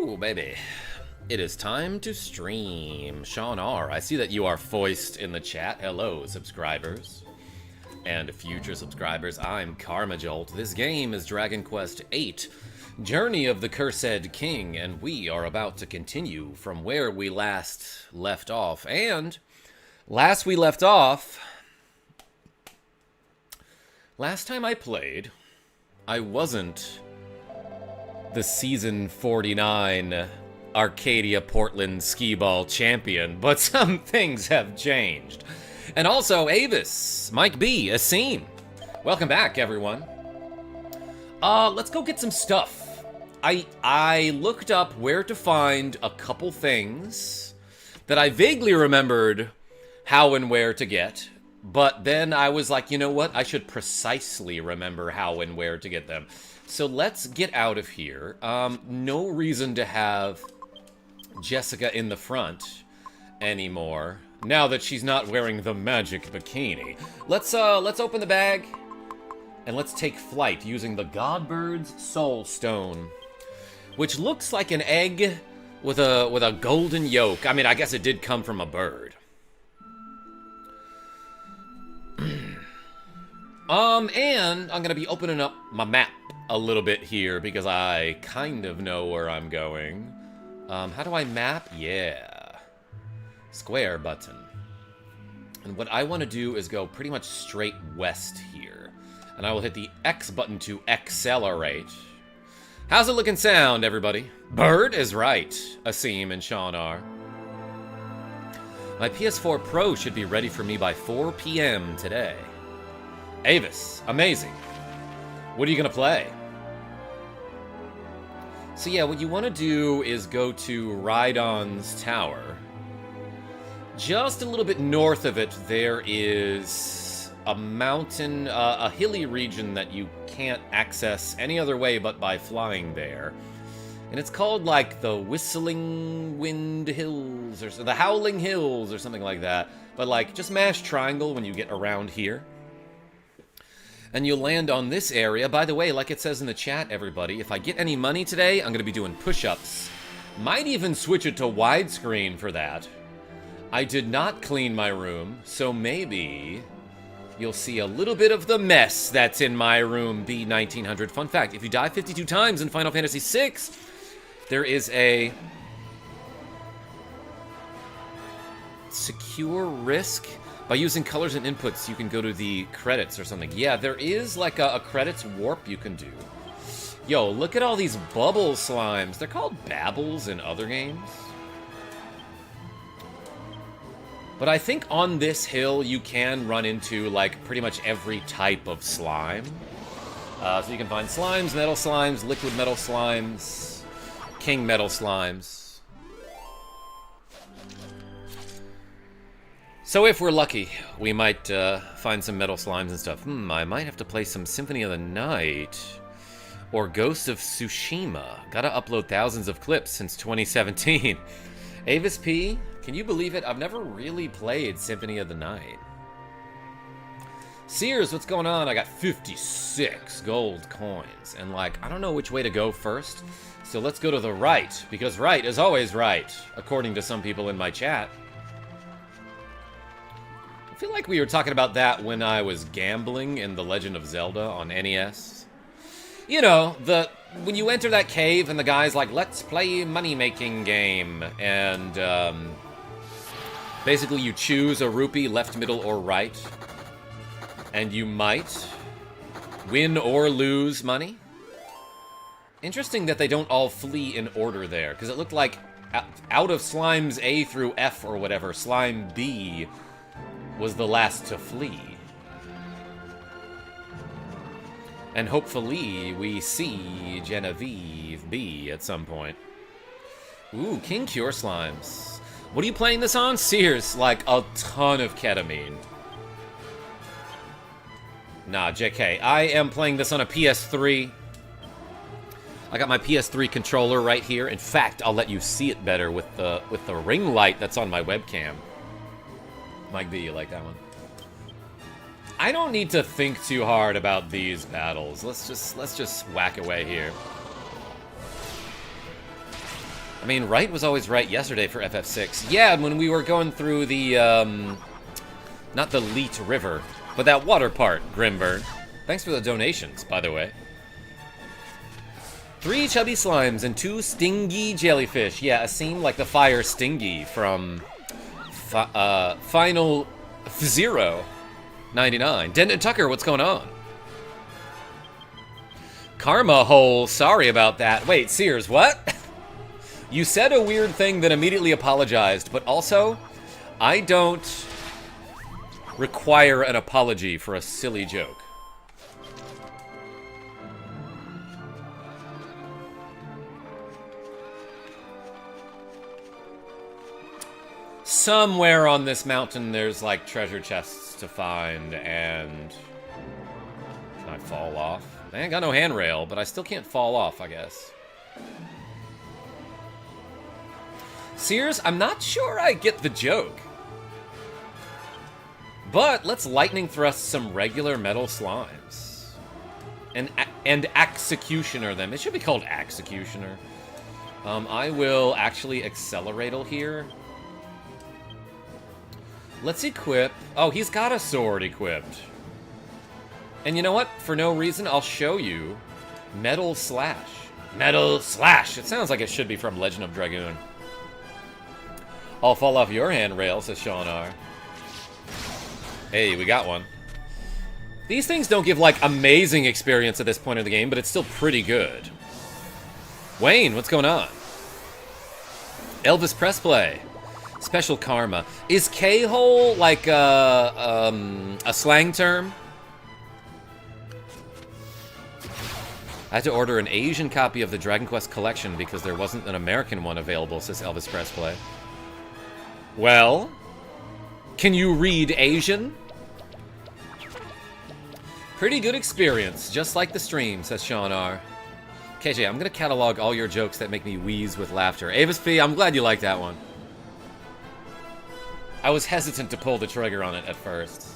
Ooh, baby. It is time to stream. Sean R., I see that you are foist in the chat. Hello, subscribers. And future subscribers, I'm KarmaJolt. This game is Dragon Quest VIII, Journey of the Cursed King, and we are about to continue from where we last left off. And last time I played, I wasn't the Season 49 Arcadia Portland Skee-Ball champion, but some things have changed. And also, Avis, Mike B, Asim. Welcome back, everyone. Let's go get some stuff. I looked up where to find a couple things that I vaguely remembered how and where to get, but then I was like, you know what? I should precisely remember how and where to get them. So let's get out of here. No reason to have Jessica in the front anymore, now that she's not wearing the magic bikini. Let's open the bag, and let's take flight using the Godbird's Soul Stone, which looks like an egg with a golden yolk. I mean, I guess it did come from a bird. And I'm gonna be opening up my map a little bit here because I kind of know where I'm going. How do I map? Yeah. Square button. And what I want to do is go pretty much straight west here. And I will hit the X button to accelerate. How's it looking sound, everybody? Bird is right, Asim and Sean R. My PS4 Pro should be ready for me by 4 p.m. today. Avis, amazing. What are you gonna play? So yeah, what you want to do is go to Rhydon's Tower. Just a little bit north of it, there is a mountain, a hilly region that you can't access any other way but by flying there. And it's called, like, the Whistling Wind Hills, or the Howling Hills, or something like that. But, like, just mash triangle when you get around here. And you'll land on this area. By the way, like it says in the chat, everybody, if I get any money today, I'm going to be doing push-ups. Might even switch it to widescreen for that. I did not clean my room, so maybe you'll see a little bit of the mess that's in my room, B1900. Fun fact, if you die 52 times in Final Fantasy VI, there is a secure risk. By using colors and inputs, you can go to the credits or something. Yeah, there is like a credits warp you can do. Yo, look at all these bubble slimes. They're called babbles in other games. But I think on this hill, you can run into, like, pretty much every type of slime. So you can find slimes, metal slimes, liquid metal slimes, king metal slimes. So if we're lucky, we might find some metal slimes and stuff. I might have to play some Symphony of the Night or Ghost of Tsushima. Gotta upload thousands of clips since 2017. Avis P, can you believe it? I've never really played Symphony of the Night. Sears, what's going on? I got 56 gold coins. And, like, I don't know which way to go first. So let's go to the right, because right is always right, according to some people in my chat. I feel like we were talking about that when I was gambling in The Legend of Zelda on NES. You know, when you enter that cave and the guy's like, let's play money-making game, and basically you choose a rupee, left, middle, or right, and you might win or lose money. Interesting that they don't all flee in order there, because it looked like out of slimes A through F or whatever, slime B was the last to flee. And hopefully we see Genevieve B at some point. Ooh, King Cure Slimes. What are you playing this on? Sears, like a ton of ketamine. Nah, JK. I am playing this on a PS3. I got my PS3 controller right here. In fact, I'll let you see it better with the ring light that's on my webcam. Mike B, you like that one? I don't need to think too hard about these battles. Let's just whack away here. I mean, right was always right yesterday for FF6. Yeah, and when we were going through the, not the Leet River, but that water part, Grimburn. Thanks for the donations, by the way. 3 chubby slimes and 2 stingy jellyfish. Yeah, a scene like the fire Stingy from Final F-Zero 99. Denton Tucker, what's going on? Karma hole, sorry about that. Wait, Sears, what? You said a weird thing, then immediately apologized, but also, I don't require an apology for a silly joke. Somewhere on this mountain, there's like treasure chests to find, and can I fall off? I ain't got no handrail, but I still can't fall off, I guess. Sears, I'm not sure I get the joke. But let's lightning thrust some regular metal slimes. And executioner them. It should be called executioner. I will actually acceleratal here. Let's equip... Oh, he's got a sword equipped. And you know what? For no reason, I'll show you Metal Slash. Metal Slash! It sounds like it should be from Legend of Dragoon. I'll fall off your handrail, says Sean R. Hey, we got one. These things don't give, like, amazing experience at this point in the game, but it's still pretty good. Wayne, what's going on? Elvis Press Play. Special Karma. Is K-hole like a slang term? I had to order an Asian copy of the Dragon Quest collection because there wasn't an American one available, says Elvis Press Play. Well, can you read Asian? Pretty good experience, just like the stream, says Sean R. KJ, I'm gonna catalog all your jokes that make me wheeze with laughter. Avis P, I'm glad you like that one. I was hesitant to pull the trigger on it at first.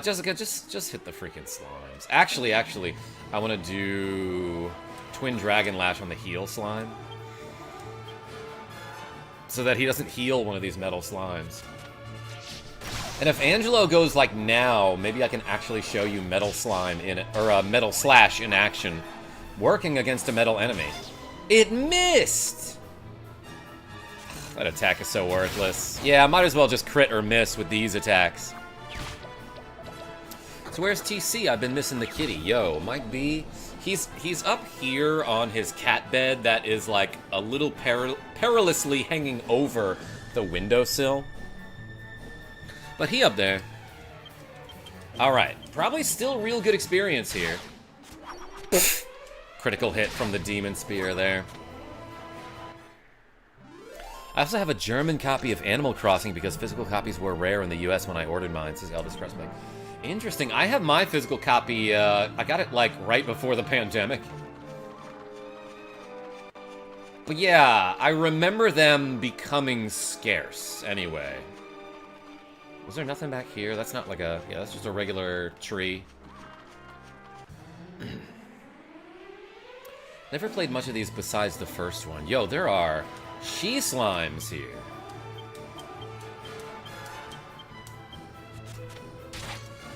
Jessica, just hit the freaking slimes. Actually, I want to do Twin Dragon Lash on the heal slime. So that he doesn't heal one of these metal slimes. And if Angelo goes like now, maybe I can actually show you Metal Slime in it, or Metal Slash in action, working against a metal enemy. It missed! That attack is so worthless. Yeah, I might as well just crit or miss with these attacks. So where's TC? I've been missing the kitty. Yo, might be... He's up here on his cat bed that is like a little perilously hanging over the windowsill. But he up there. Alright, probably still real good experience here. Critical hit from the Demon Spear there. I also have a German copy of Animal Crossing because physical copies were rare in the US when I ordered mine, says Elvis Pressman. Interesting. I have my physical copy, I got it like right before the pandemic. But yeah, I remember them becoming scarce anyway. Was there nothing back here? That's not like a... Yeah, that's just a regular tree. Never played much of these besides the first one. Yo, there are she-slimes here.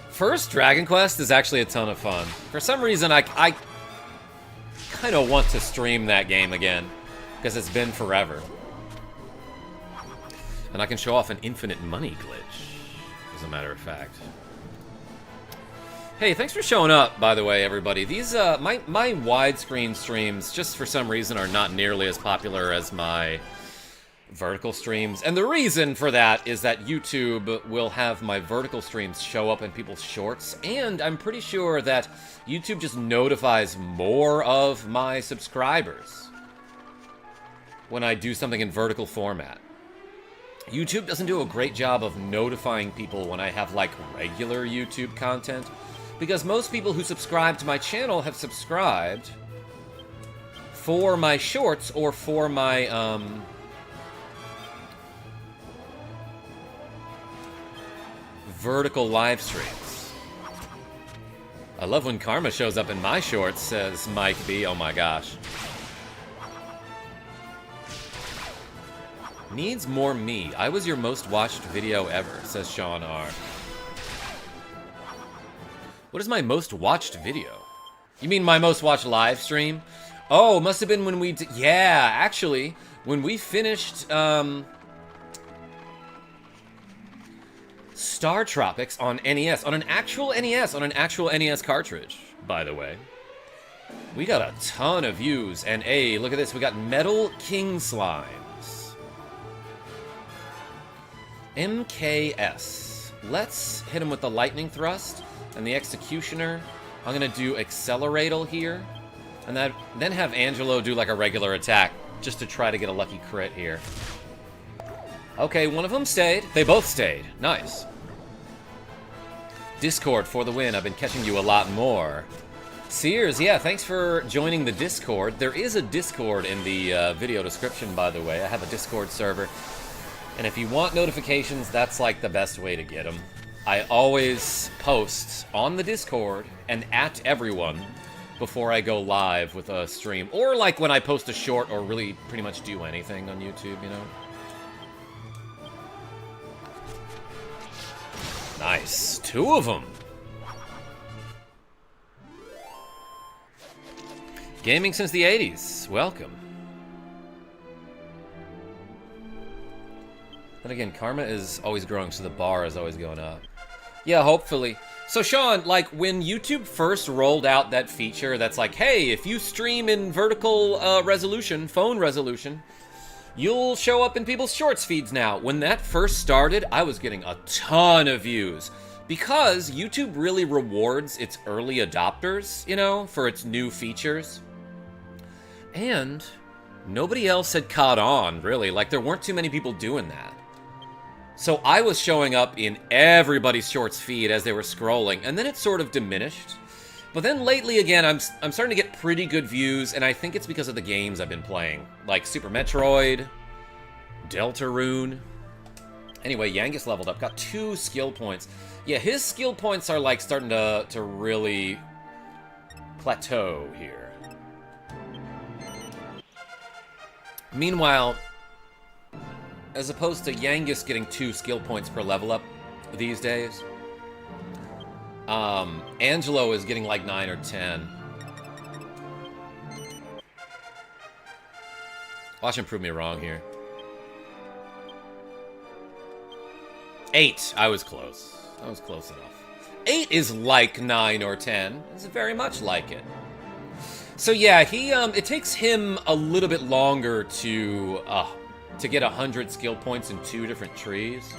First Dragon Quest is actually a ton of fun. For some reason, I kind of want to stream that game again. Because it's been forever. And I can show off an infinite money glitch. As a matter of fact. Hey, thanks for showing up, by the way, everybody. These, my widescreen streams, just for some reason, are not nearly as popular as my vertical streams. And the reason for that is that YouTube will have my vertical streams show up in people's shorts. And I'm pretty sure that YouTube just notifies more of my subscribers when I do something in vertical format. YouTube doesn't do a great job of notifying people when I have, like, regular YouTube content, because most people who subscribe to my channel have subscribed for my shorts or for my, vertical live streams. I love when Karma shows up in my shorts, says Mike B. Oh my gosh. Needs more me. I was your most watched video ever, says Sean R. What is my most watched video? You mean my most watched live stream? Oh, must have been when we... Yeah, actually, when we finished Star Tropics on NES. On an actual NES. On an actual NES cartridge, by the way. We got a ton of views. And hey, look at this. We got Metal King Slimes. MKS. Let's hit him with the Lightning Thrust and the Executioner. I'm going to do Acceleratal here. And then have Angelo do like a regular attack just to try to get a lucky crit here. Okay, one of them stayed. They both stayed. Nice. Discord for the win. I've been catching you a lot more. Sears, yeah, thanks for joining the Discord. There is a Discord in the video description, by the way. I have a Discord server. And if you want notifications, that's like the best way to get them. I always post on the Discord and at everyone before I go live with a stream. Or like when I post a short or really pretty much do anything on YouTube, you know? Nice. 2 of them. Gaming since the 80s. Welcome. Then again, Karma is always growing, so the bar is always going up. Yeah, hopefully. So, Sean, like, when YouTube first rolled out that feature that's like, hey, if you stream in vertical resolution, phone resolution, you'll show up in people's shorts feeds now. When that first started, I was getting a ton of views. Because YouTube really rewards its early adopters, you know, for its new features. And nobody else had caught on, really. Like, there weren't too many people doing that. So I was showing up in everybody's shorts feed as they were scrolling, and then it sort of diminished. But then lately, again, I'm starting to get pretty good views, and I think it's because of the games I've been playing. Like Super Metroid, Deltarune. Anyway, Yangus leveled up, got 2 skill points. Yeah, his skill points are like starting to really plateau here. Meanwhile, as opposed to Yangus getting 2 skill points per level up these days, Angelo is getting like 9 or 10. Watch him prove me wrong here. 8. I was close. I was close enough. 8 is like 9 or 10. It's very much like it. So yeah, he it takes him a little bit longer to get 100 skill points in 2 different trees.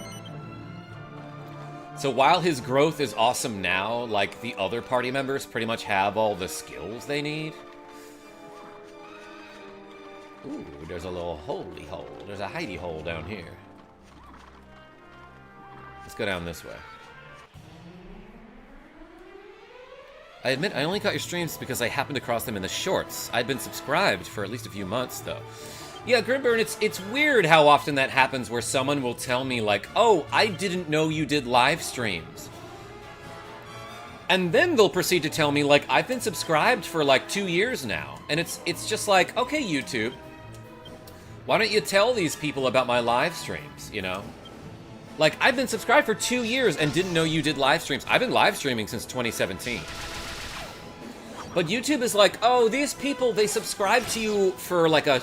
So while his growth is awesome now, like the other party members pretty much have all the skills they need. Ooh, there's a little holy hole. There's a hidey hole down here. Let's go down this way. I admit I only caught your streams because I happened to cross them in the shorts. I'd been subscribed for at least a few months, though. Yeah, Grimburn, it's weird how often that happens where someone will tell me, like, oh, I didn't know you did live streams. And then they'll proceed to tell me, like, I've been subscribed for, like, 2 years now. And it's just like, okay, YouTube, why don't you tell these people about my live streams, you know? Like, I've been subscribed for 2 years and didn't know you did live streams. I've been live streaming since 2017. But YouTube is like, oh, these people, they subscribe to you for like a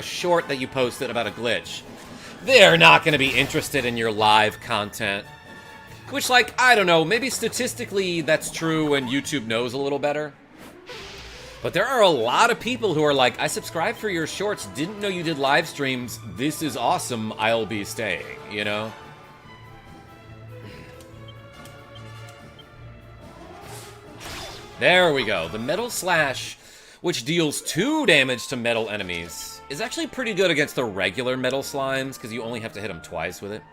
short that you posted about a glitch. They're not going to be interested in your live content. Which, like, I don't know, maybe statistically that's true and YouTube knows a little better. But there are a lot of people who are like, I subscribed for your shorts, didn't know you did live streams, this is awesome, I'll be staying, you know? There we go. The Metal Slash, which deals 2 damage to metal enemies, is actually pretty good against the regular metal slimes, because you only have to hit them twice with it.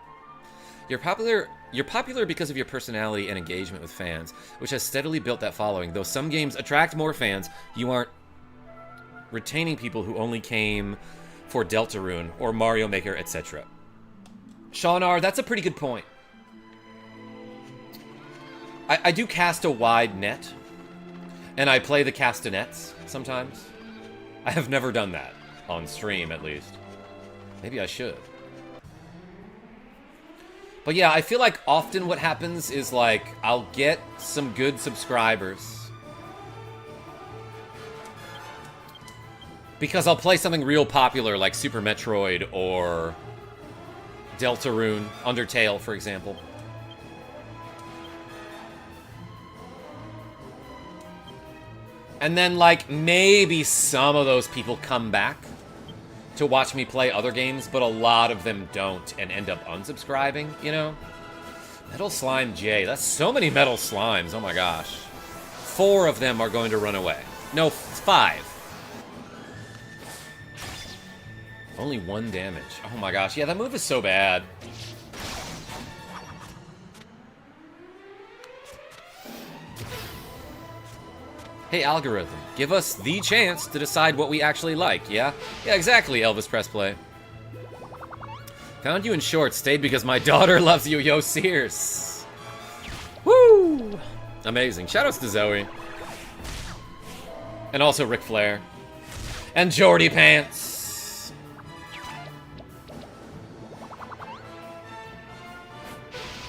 You're popular because of your personality and engagement with fans, which has steadily built that following. Though some games attract more fans, you aren't retaining people who only came for Deltarune or Mario Maker, etc. Sean R., that's a pretty good point. I do cast a wide net, and I play the castanets sometimes. I have never done that, on stream at least. Maybe I should. But yeah, I feel like often what happens is like, I'll get some good subscribers because I'll play something real popular like Super Metroid or Deltarune, Undertale, for example. And then, like, maybe some of those people come back to watch me play other games, but a lot of them don't and end up unsubscribing, you know? Metal Slime J. That's so many Metal Slimes, oh my gosh. 4 of them are going to run away. No, 5. Only 1 damage. Oh my gosh, yeah, that move is so bad. Hey, algorithm, give us the chance to decide what we actually like, yeah? Yeah, exactly, Elvis Pressplay. Found you in shorts, stayed because my daughter loves you, yo, Sears. Woo! Amazing. Shoutouts to Zoe. And also Ric Flair. And Jordy Pants.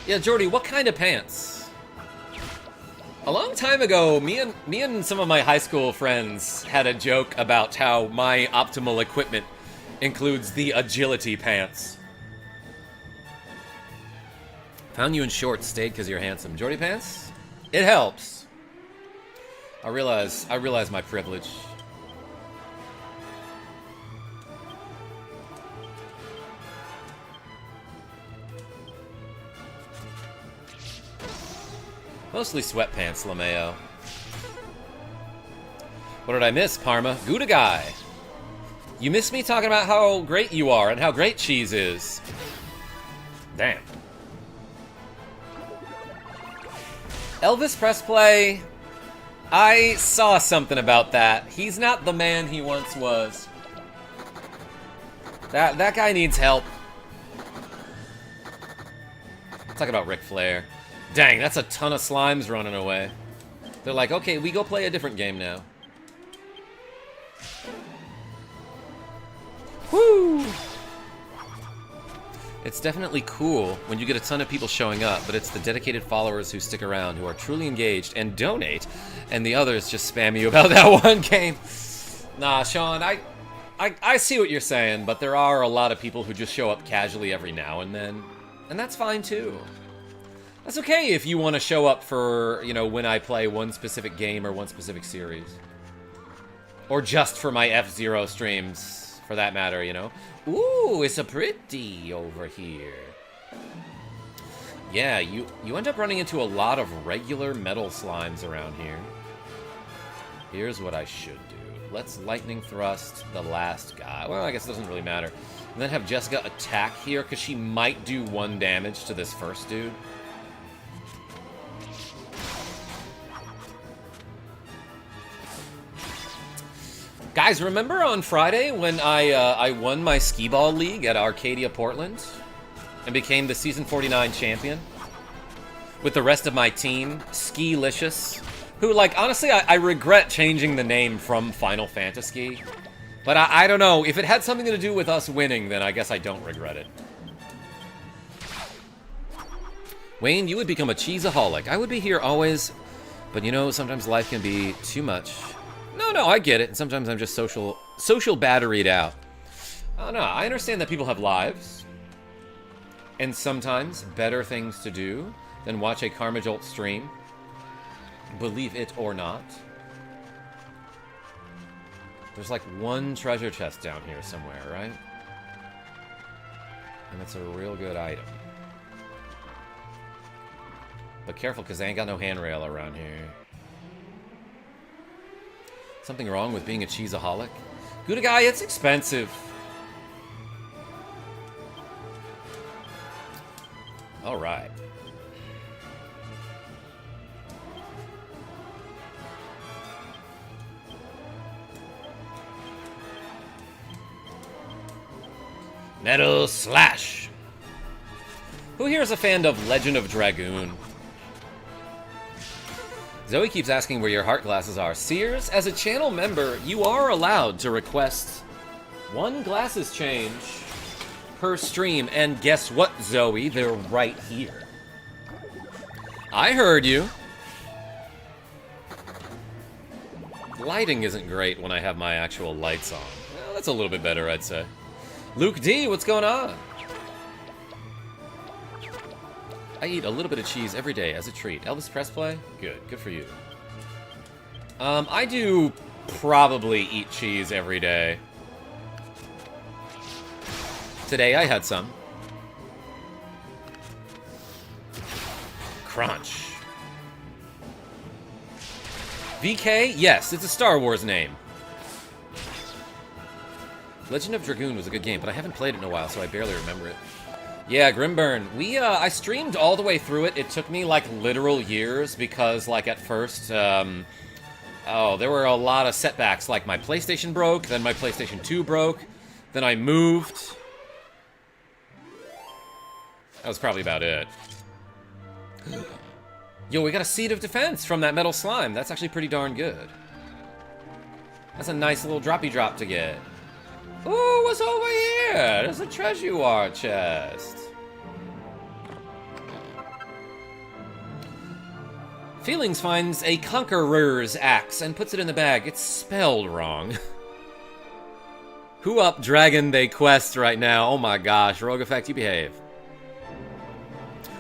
Yeah, Jordy, what kind of pants? A long time ago, me and some of my high school friends had a joke about how my optimal equipment includes the agility pants. Found you in shorts, stayed because you're handsome. Jordy Pants? It helps. I realize my privilege. Mostly sweatpants, LeMayo. What did I miss, Parma? Gouda guy. You missed me talking about how great you are and how great cheese is. Damn. Elvis Pressplay. I saw something about that. He's not the man he once was. That guy needs help. Talk about Ric Flair. Dang, that's a ton of slimes running away. They're like, okay, we go play a different game now. Woo! It's definitely cool when you get a ton of people showing up, but it's the dedicated followers who stick around, who are truly engaged and donate, and the others just spam you about that one game. Nah, Sean, I see what you're saying, but there are a lot of people who just show up casually every now and then, and that's fine too. That's okay if you want to show up for, you know, when I play one specific game or one specific series. Or just for my F-Zero streams, for that matter, you know. Ooh, it's a pretty over here. Yeah, you end up running into a lot of regular metal slimes around here. Here's what I should do. Let's lightning thrust the last guy. Well, I guess it doesn't really matter. And then have Jessica attack here, because she might do 1 damage to this first dude. Guys, remember on Friday when I won my skee-ball league at Arcadia Portland and became the Season 49 champion with the rest of my team, Ski-licious, who, like, honestly, I regret changing the name from Final Fantasy, but I don't know. If it had something to do with us winning, then I guess I don't regret it. Wayne, you would become a cheeseaholic. I would be here always, but you know, sometimes life can be too much. No, I get it. And sometimes I'm just social batteried out. Oh, no, I understand that people have lives. And sometimes better things to do than watch a KarmaJolt stream. Believe it or not. There's like 1 treasure chest down here somewhere, right? And it's a real good item. But careful, because I ain't got no handrail around here. Something wrong with being a cheeseaholic? Gouda guy, it's expensive. All right. Metal Slash. Who here is a fan of Legend of Dragoon? Zoe keeps asking where your heart glasses are. Sears, as a channel member, you are allowed to request one glasses change per stream. And guess what, Zoe? They're right here. I heard you. Lighting isn't great when I have my actual lights on. Well, that's a little bit better, I'd say. Luke D, what's going on? I eat a little bit of cheese every day as a treat. Elvis Press Play? Good. Good for you. I do probably eat cheese every day. Today I had some. Crunch. VK? Yes, it's a Star Wars name. Legend of Dragoon was a good game, but I haven't played it in a while, so I barely remember it. Yeah, Grimburn. I streamed all the way through it. It took me, like, literal years because, like, at first, there were a lot of setbacks. Like, my PlayStation broke, then my PlayStation 2 broke, then I moved. That was probably about it. Yo, we got a Seed of Defense from that Metal Slime. That's actually pretty darn good. That's a nice little droppy drop to get. Ooh, what's over here? There's a treasure chest. Feelings finds a Conqueror's axe and puts it in the bag. It's spelled wrong. Who up Dragon They Quest right now? Oh my gosh, Rogue Effect, you behave.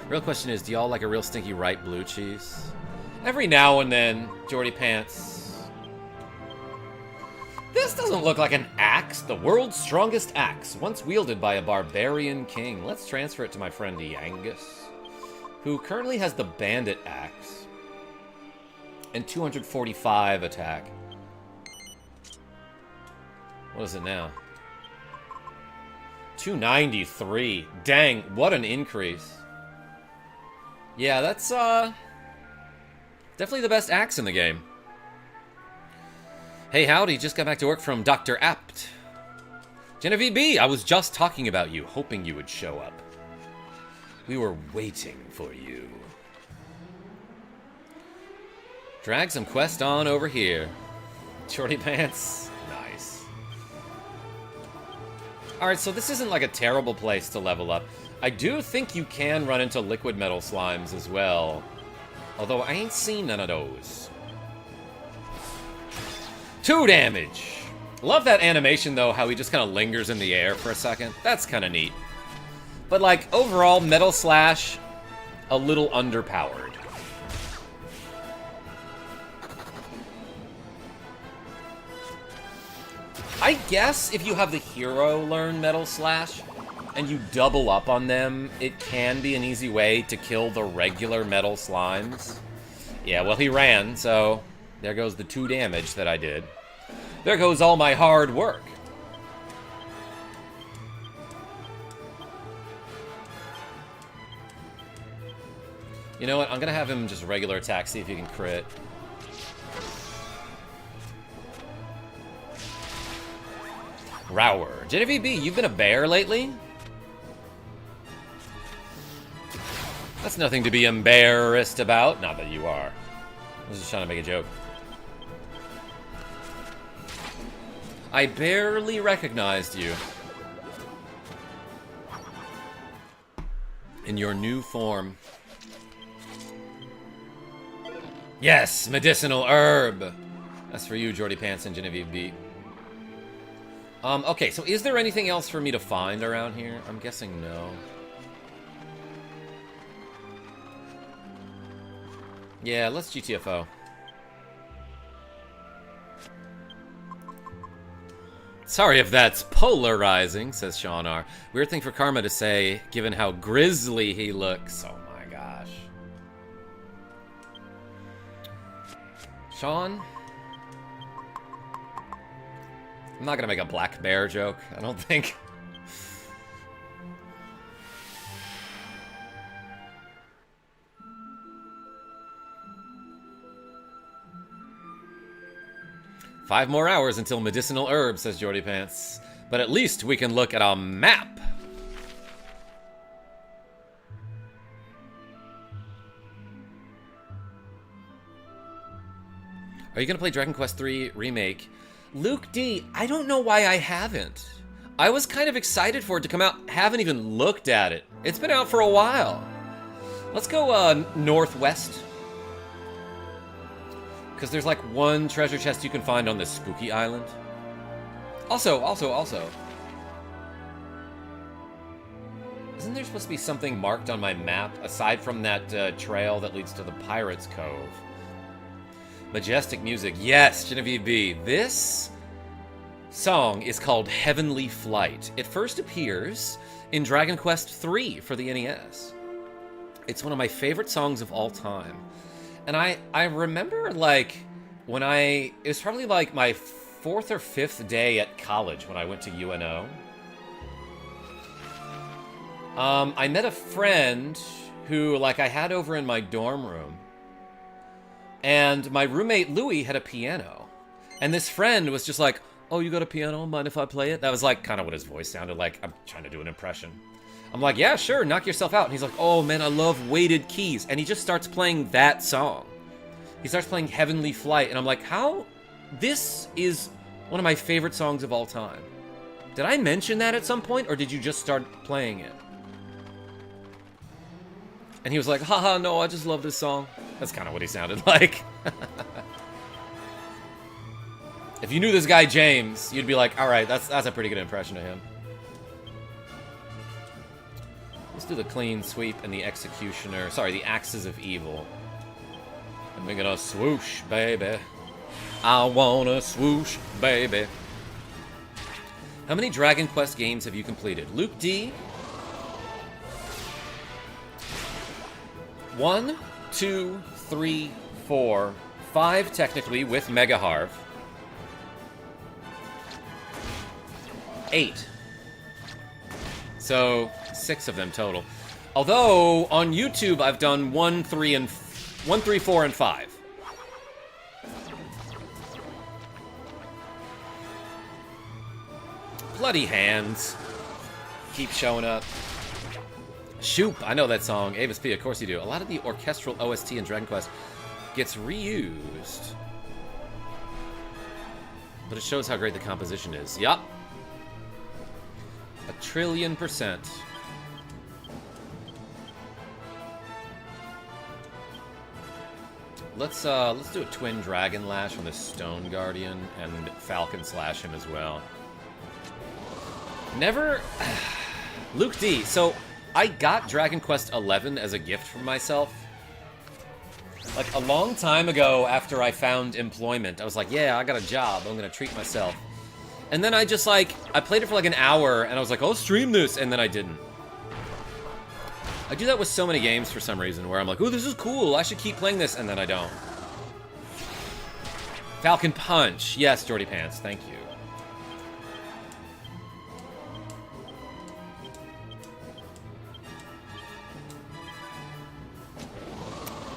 Real question is, do y'all like a real stinky ripe blue cheese? Every now and then, Jordy Pants. This doesn't look like an axe. The world's strongest axe, once wielded by a barbarian king. Let's transfer it to my friend Yangus, who currently has the bandit axe and 245 attack. What is it now? 293. Dang, what an increase. Yeah, that's definitely the best axe in the game. Hey, howdy, just got back to work from Dr. Apt. Genevieve B, I was just talking about you, hoping you would show up. We were waiting for you. Drag some quest on over here. Shorty Pants, nice. Alright, so this isn't like a terrible place to level up. I do think you can run into liquid metal slimes as well. Although I ain't seen none of those. 2 damage. Love that animation, though, how he just kind of lingers in the air for a second. That's kind of neat. But, like, overall, Metal Slash, a little underpowered. I guess if you have the hero learn Metal Slash, and you double up on them, it can be an easy way to kill the regular metal slimes. Yeah, well, he ran, so there goes the 2 damage that I did. There goes all my hard work. You know what? I'm gonna have him just regular attack, see if he can crit. Rower. Genevieve B, you've been a bear lately? That's nothing to be embarrassed about. Not that you are. I was just trying to make a joke. I barely recognized you. In your new form. Yes, medicinal herb. That's for you, Jordy Pants and Genevieve B. Okay, so is there anything else for me to find around here? I'm guessing no. Yeah, let's GTFO. Sorry if that's polarizing, says Sean R. Weird thing for Karma to say, given how grisly he looks. Oh my gosh. Sean? I'm not gonna make a black bear joke, I don't think. "5 more hours until medicinal herb," says Jordy Pants. But at least we can look at a map. Are you going to play Dragon Quest III Remake? Luke D, I don't know why I haven't. I was kind of excited for it to come out. Haven't even looked at it. It's been out for a while. Let's go northwest. Because there's like one treasure chest you can find on this spooky island. Also. Isn't there supposed to be something marked on my map aside from that trail that leads to the Pirates Cove? Majestic music. Yes, Genevieve B. This song is called Heavenly Flight. It first appears in Dragon Quest III for the NES. It's one of my favorite songs of all time. And I remember, like, it was probably like my 4th or 5th day at college when I went to UNO. I met a friend who, like, I had over in my dorm room. And my roommate, Louis, had a piano. And this friend was just like, oh, you got a piano? Mind if I play it? That was, like, kind of what his voice sounded like. I'm trying to do an impression. I'm like, yeah, sure, knock yourself out. And he's like, oh, man, I love weighted keys. And he just starts playing that song. He starts playing Heavenly Flight. And I'm like, how? This is one of my favorite songs of all time. Did I mention that at some point, or did you just start playing it? And he was like, haha, no, I just love this song. That's kind of what he sounded like. If you knew this guy James, you'd be like, all right, that's a pretty good impression of him. Let's do the clean sweep and the executioner. Sorry, the axes of evil. And we're gonna swoosh, baby. I wanna swoosh, baby. How many Dragon Quest games have you completed? Luke D. 1, 2, 3, 4, 5 technically with Mega Harv. 8. So 6 of them total. Although on YouTube I've done 1, 3, 4, and 5. Bloody hands keep showing up. Shoop, I know that song. Avis P, of course you do. A lot of the orchestral OST in Dragon Quest gets reused. But it shows how great the composition is. Yup. 1,000,000,000%. Let's do a Twin Dragon Lash on the Stone Guardian and Falcon Slash him as well. Never... Luke D, so... I got Dragon Quest XI as a gift for myself. Like, a long time ago after I found employment, I was like, yeah, I got a job. I'm gonna treat myself. And then I just, like, I played it for like an hour, and I was like, I'll stream this, and then I didn't. I do that with so many games for some reason, where I'm like, oh, this is cool. I should keep playing this, and then I don't. Falcon Punch. Yes, Jordy Pants. Thank you.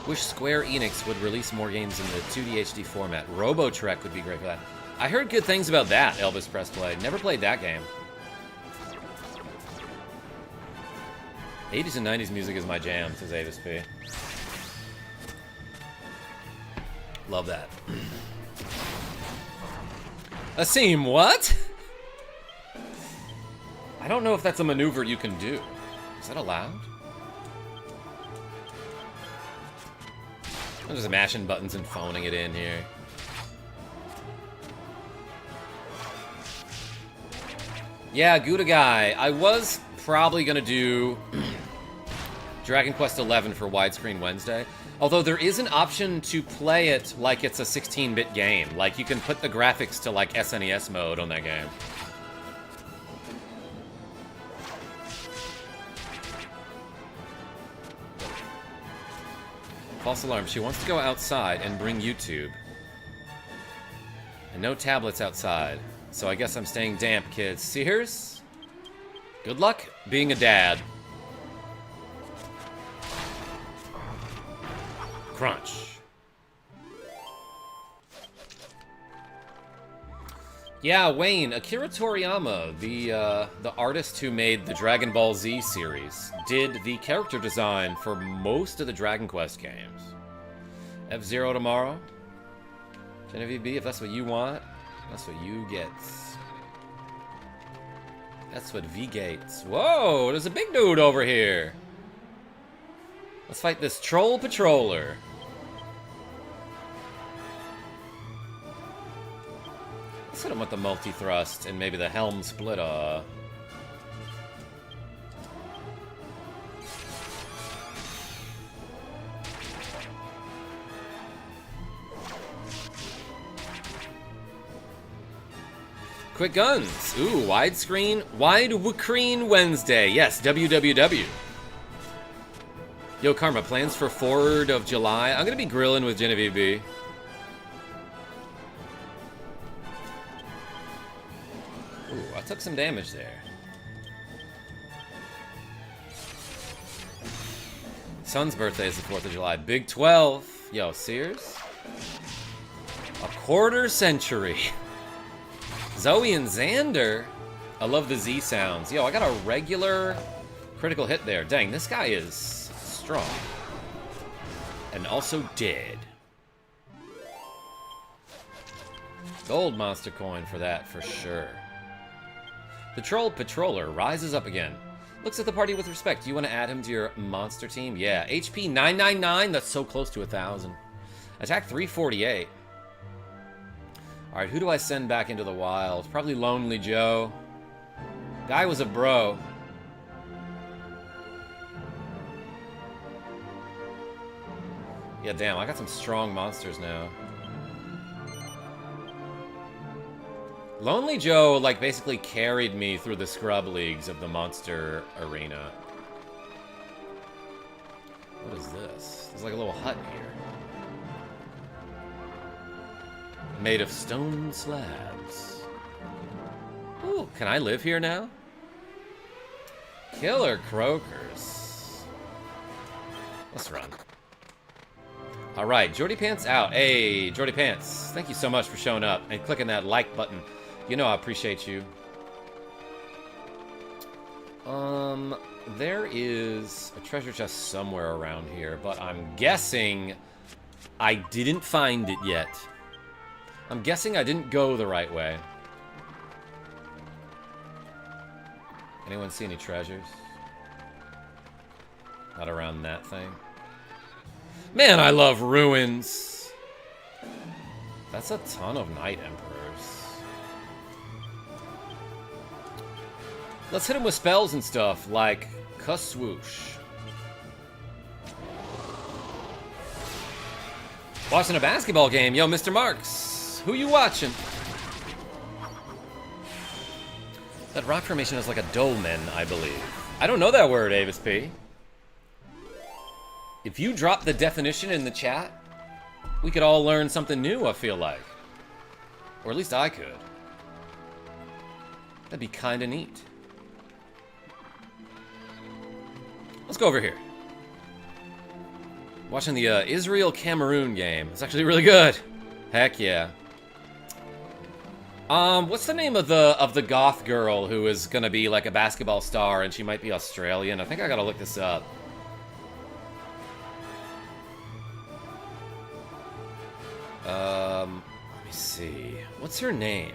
Wish Square Enix would release more games in the 2D HD format. Robotrek would be great for that. I heard good things about that, Elvis Press Play. Never played that game. 80s and 90s music is my jam, says Avis P. Love that. Asim, what? I don't know if that's a maneuver you can do. Is that allowed? I'm just mashing buttons and phoning it in here. Yeah, Gouda Guy. I was probably going to do Dragon Quest XI for Widescreen Wednesday. Although there is an option to play it like it's a 16-bit game. Like, you can put the graphics to, like, SNES mode on that game. False alarm. She wants to go outside and bring YouTube. And no tablets outside. So I guess I'm staying damp, kids. Sears? Good luck being a dad. Crunch. Yeah, Wayne, Akira Toriyama, the artist who made the Dragon Ball Z series, did the character design for most of the Dragon Quest games. F-Zero tomorrow? Genevieve B, if that's what you want, that's what you get. That's what V gates. Whoa, there's a big dude over here. Let's fight this troll patroller. Let's hit him with the multi-thrust and maybe the helm splitter. Quick guns. Ooh, Widescreen Wednesday. Yes, WWW. Yo, Karma, plans for 4th of July? I'm gonna be grilling with Genevieve B. Ooh, I took some damage there. Son's birthday is the 4th of July. Big 12. Yo, Sears? A quarter century. Zoe and Xander. I love the Z sounds. Yo, I got a regular critical hit there. Dang, this guy is strong. And also dead. Gold monster coin for that, for sure. The Troll Patroller rises up again. Looks at the party with respect. Do you want to add him to your monster team? Yeah. HP 999. That's so close to 1,000. Attack 348. Alright, who do I send back into the wild? Probably Lonely Joe. Guy was a bro. Yeah, damn, I got some strong monsters now. Lonely Joe, like, basically carried me through the scrub leagues of the monster arena. What is this? There's like a little hut here. Made of stone slabs. Ooh, can I live here now? Killer croakers. Let's run. Alright, Jordy Pants out. Hey, Jordy Pants, thank you so much for showing up and clicking that like button. You know I appreciate you. There is a treasure chest somewhere around here, but I'm guessing I didn't find it yet. I'm guessing I didn't go the right way. Anyone see any treasures? Not around that thing. Man, I love ruins. That's a ton of Night Emperors. Let's hit him with spells and stuff, like Swoosh. Watching a basketball game. Yo, Mr. Marks. Who you watching? That rock formation is like a dolmen, I believe. I don't know that word, Avis P. If you drop the definition in the chat, we could all learn something new, I feel like. Or at least I could. That'd be kinda neat. Let's go over here. Watching the Israel-Cameroon game. It's actually really good. Heck yeah. What's the name of the goth girl who is gonna be like a basketball star and she might be Australian? I think I gotta look this up. Let me see. What's her name?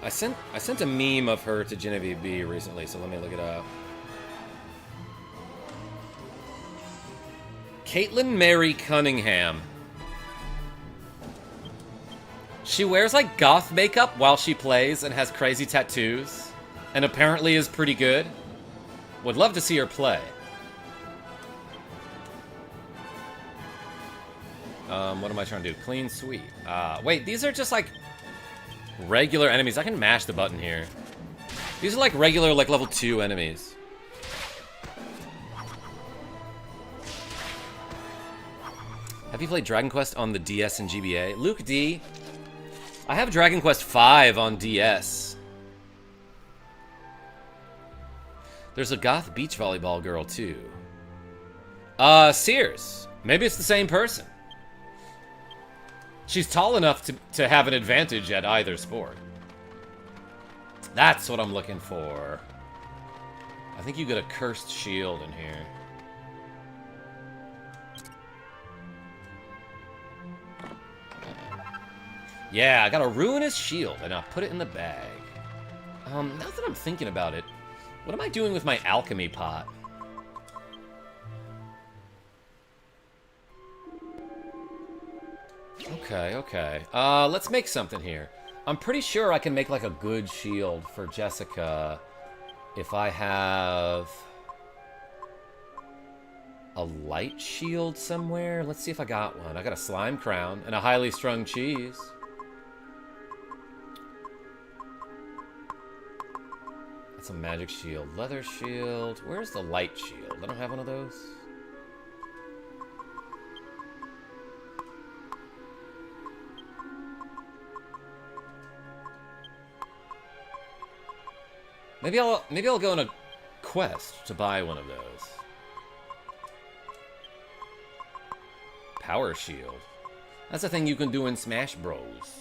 I sent a meme of her to Genevieve B recently, so let me look it up. Caitlin Mary Cunningham. She wears like goth makeup while she plays and has crazy tattoos, and apparently is pretty good. Would love to see her play. What am I trying to do? Clean sweep. Wait, these are just like regular enemies. I can mash the button here. These are like regular, like level 2 enemies. Have you played Dragon Quest on the DS and GBA? Luke D. I have Dragon Quest V on DS. There's a goth beach volleyball girl too. Sears. Maybe it's the same person. She's tall enough to have an advantage at either sport. That's what I'm looking for. I think you get a cursed shield in here. Yeah, I got a ruinous shield, and I'll put it in the bag. Now that I'm thinking about it, what am I doing with my alchemy pot? Okay. Let's make something here. I'm pretty sure I can make, like, a good shield for Jessica if I have a light shield somewhere. Let's see if I got one. I got a slime crown and a highly strung cheese. That's a magic shield. Leather shield. Where's the light shield? I don't have one of those. Maybe I'll go on a quest to buy one of those. Power shield. That's a thing you can do in Smash Bros.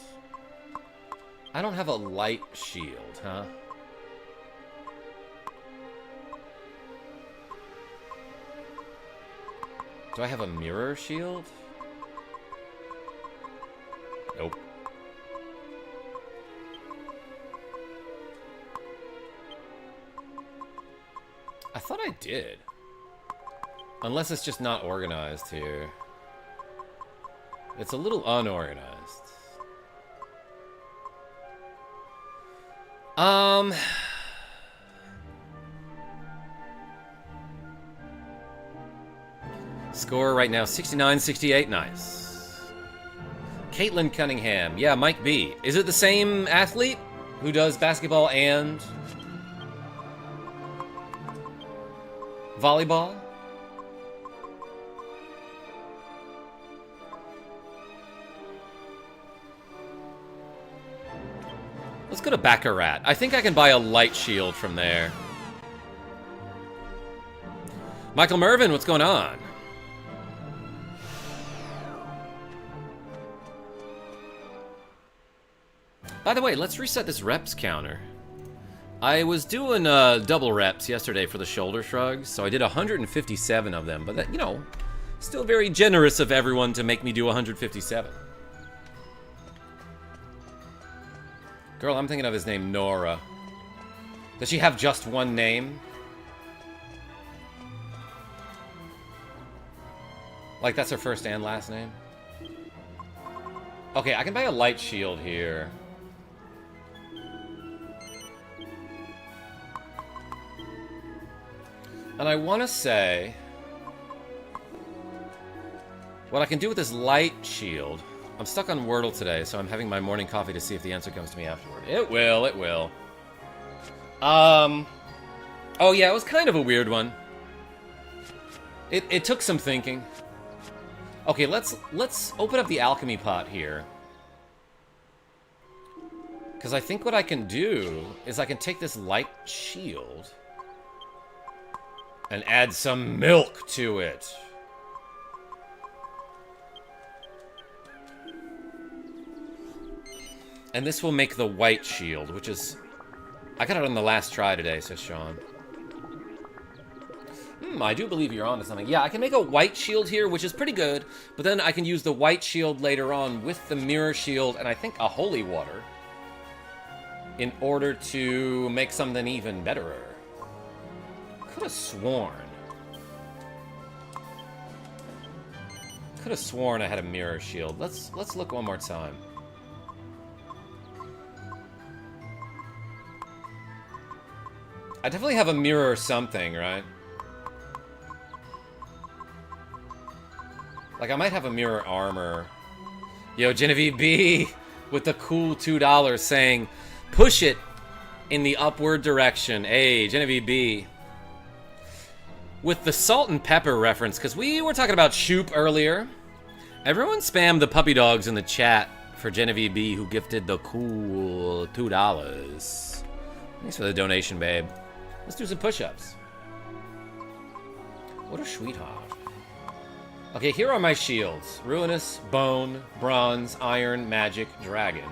I don't have a light shield, huh? Do I have a mirror shield? Nope. I thought I did. Unless it's just not organized here. It's a little unorganized. Score right now, 69-68. Nice. Caitlin Cunningham. Yeah, Mike B. Is it the same athlete who does basketball and volleyball? Let's go to Baccarat. I think I can buy a light shield from there. Michael Mervin, what's going on? By the way, let's reset this reps counter. I was doing double reps yesterday for the shoulder shrugs, so I did 157 of them, but that, you know, still very generous of everyone to make me do 157. Girl I'm thinking of is named Nora. Does she have just one name? Like that's her first and last name? Okay, I can buy a light shield here. And I want to say, what I can do with this light shield, I'm stuck on Wordle today, so I'm having my morning coffee to see if the answer comes to me afterward. It will. Oh yeah, it was kind of a weird one. It took some thinking. Okay, let's open up the alchemy pot here. Because I think what I can do is I can take this light shield and add some milk to it. And this will make the white shield, which is... I got it on the last try today, says Sean. I do believe you're onto something. Yeah, I can make a white shield here, which is pretty good, but then I can use the white shield later on with the mirror shield and I think a holy water in order to make something even betterer. Could have sworn I had a mirror shield. Let's look one more time. I definitely have a mirror or something, right? Like, I might have a mirror armor. Yo, Genevieve B with the cool $2 saying, push it in the upward direction. Hey, Genevieve B. With the salt and pepper reference, because we were talking about Shoop earlier. Everyone spammed the puppy dogs in the chat for Genevieve B, who gifted the cool $2. Thanks for the donation, babe. Let's do some push-ups. What a sweetheart. Okay, here are my shields. Ruinous, Bone, Bronze, Iron, Magic, Dragon.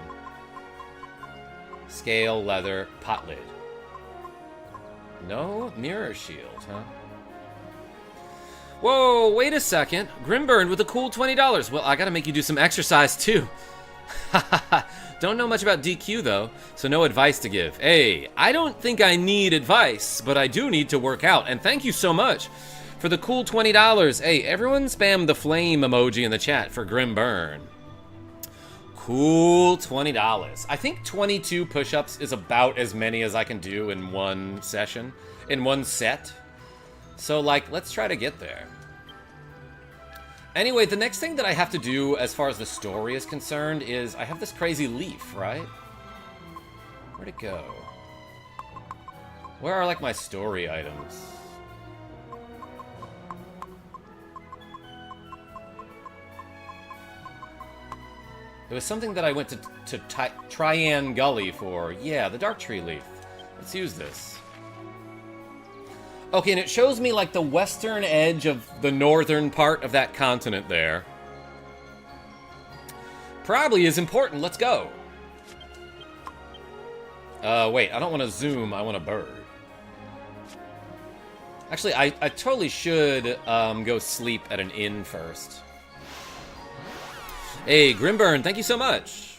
Scale, Leather, Pot Lid. No mirror shield, huh? Whoa, wait a second. Grimburn with a cool $20. Well, I gotta make you do some exercise, too. Don't know much about DQ though, so no advice to give. Hey, I don't think I need advice, but I do need to work out, and thank you so much for the cool $20. Hey, everyone spam the flame emoji in the chat for Grim Burn. Cool $20. I think 22 push-ups is about as many as I can do in one session, in one set. So, like, let's try to get there. Anyway, the next thing that I have to do as far as the story is concerned is I have this crazy leaf, right? Where'd it go? Where are, like, my story items? It was something that I went to Trian Gully for. Yeah, the Dark Tree leaf. Let's use this. Okay, and it shows me, like, the western edge of the northern part of that continent there. Probably is important. Let's go. Wait, I don't want to zoom. I want a bird. Actually, I totally should go sleep at an inn first. Hey, Grimburn, thank you so much.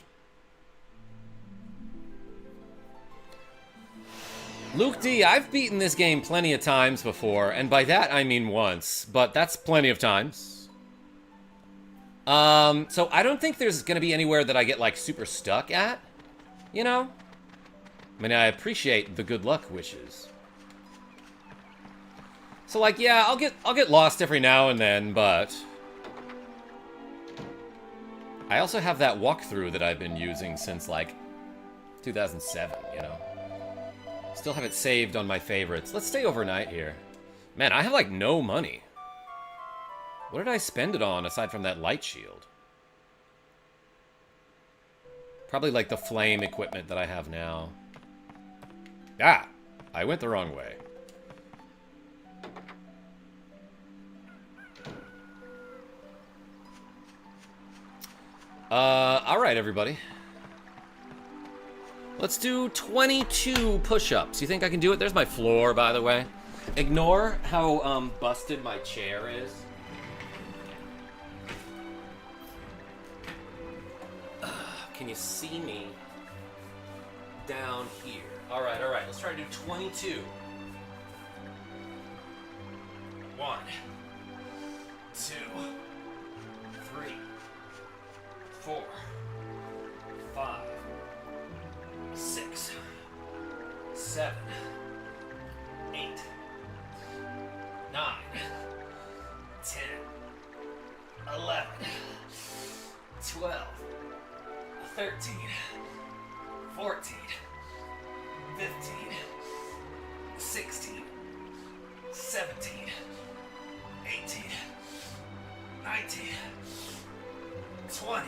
Luke D, I've beaten this game plenty of times before, and by that I mean once, but that's plenty of times. So I don't think there's gonna be anywhere that I get, like, super stuck at, you know? I mean, I appreciate the good luck wishes. So, like, yeah, I'll get lost every now and then, but I also have that walkthrough that I've been using since, like, 2007, you know? Still have it saved on my favorites. Let's stay overnight here. Man, I have, like, no money. What did I spend it on aside from that light shield? Probably, like, the flame equipment that I have now. Ah! I went the wrong way. Alright, everybody. Let's do 22 push-ups. You think I can do it? There's my floor, by the way. Ignore how, busted my chair is. Can you see me down here? Alright, let's try to do 22. 1, 2, 3, 4, 5, 6, 7, 8, 9, 10, 11, 12, 13, 14, 15, 16, 17, 18, 19, 20,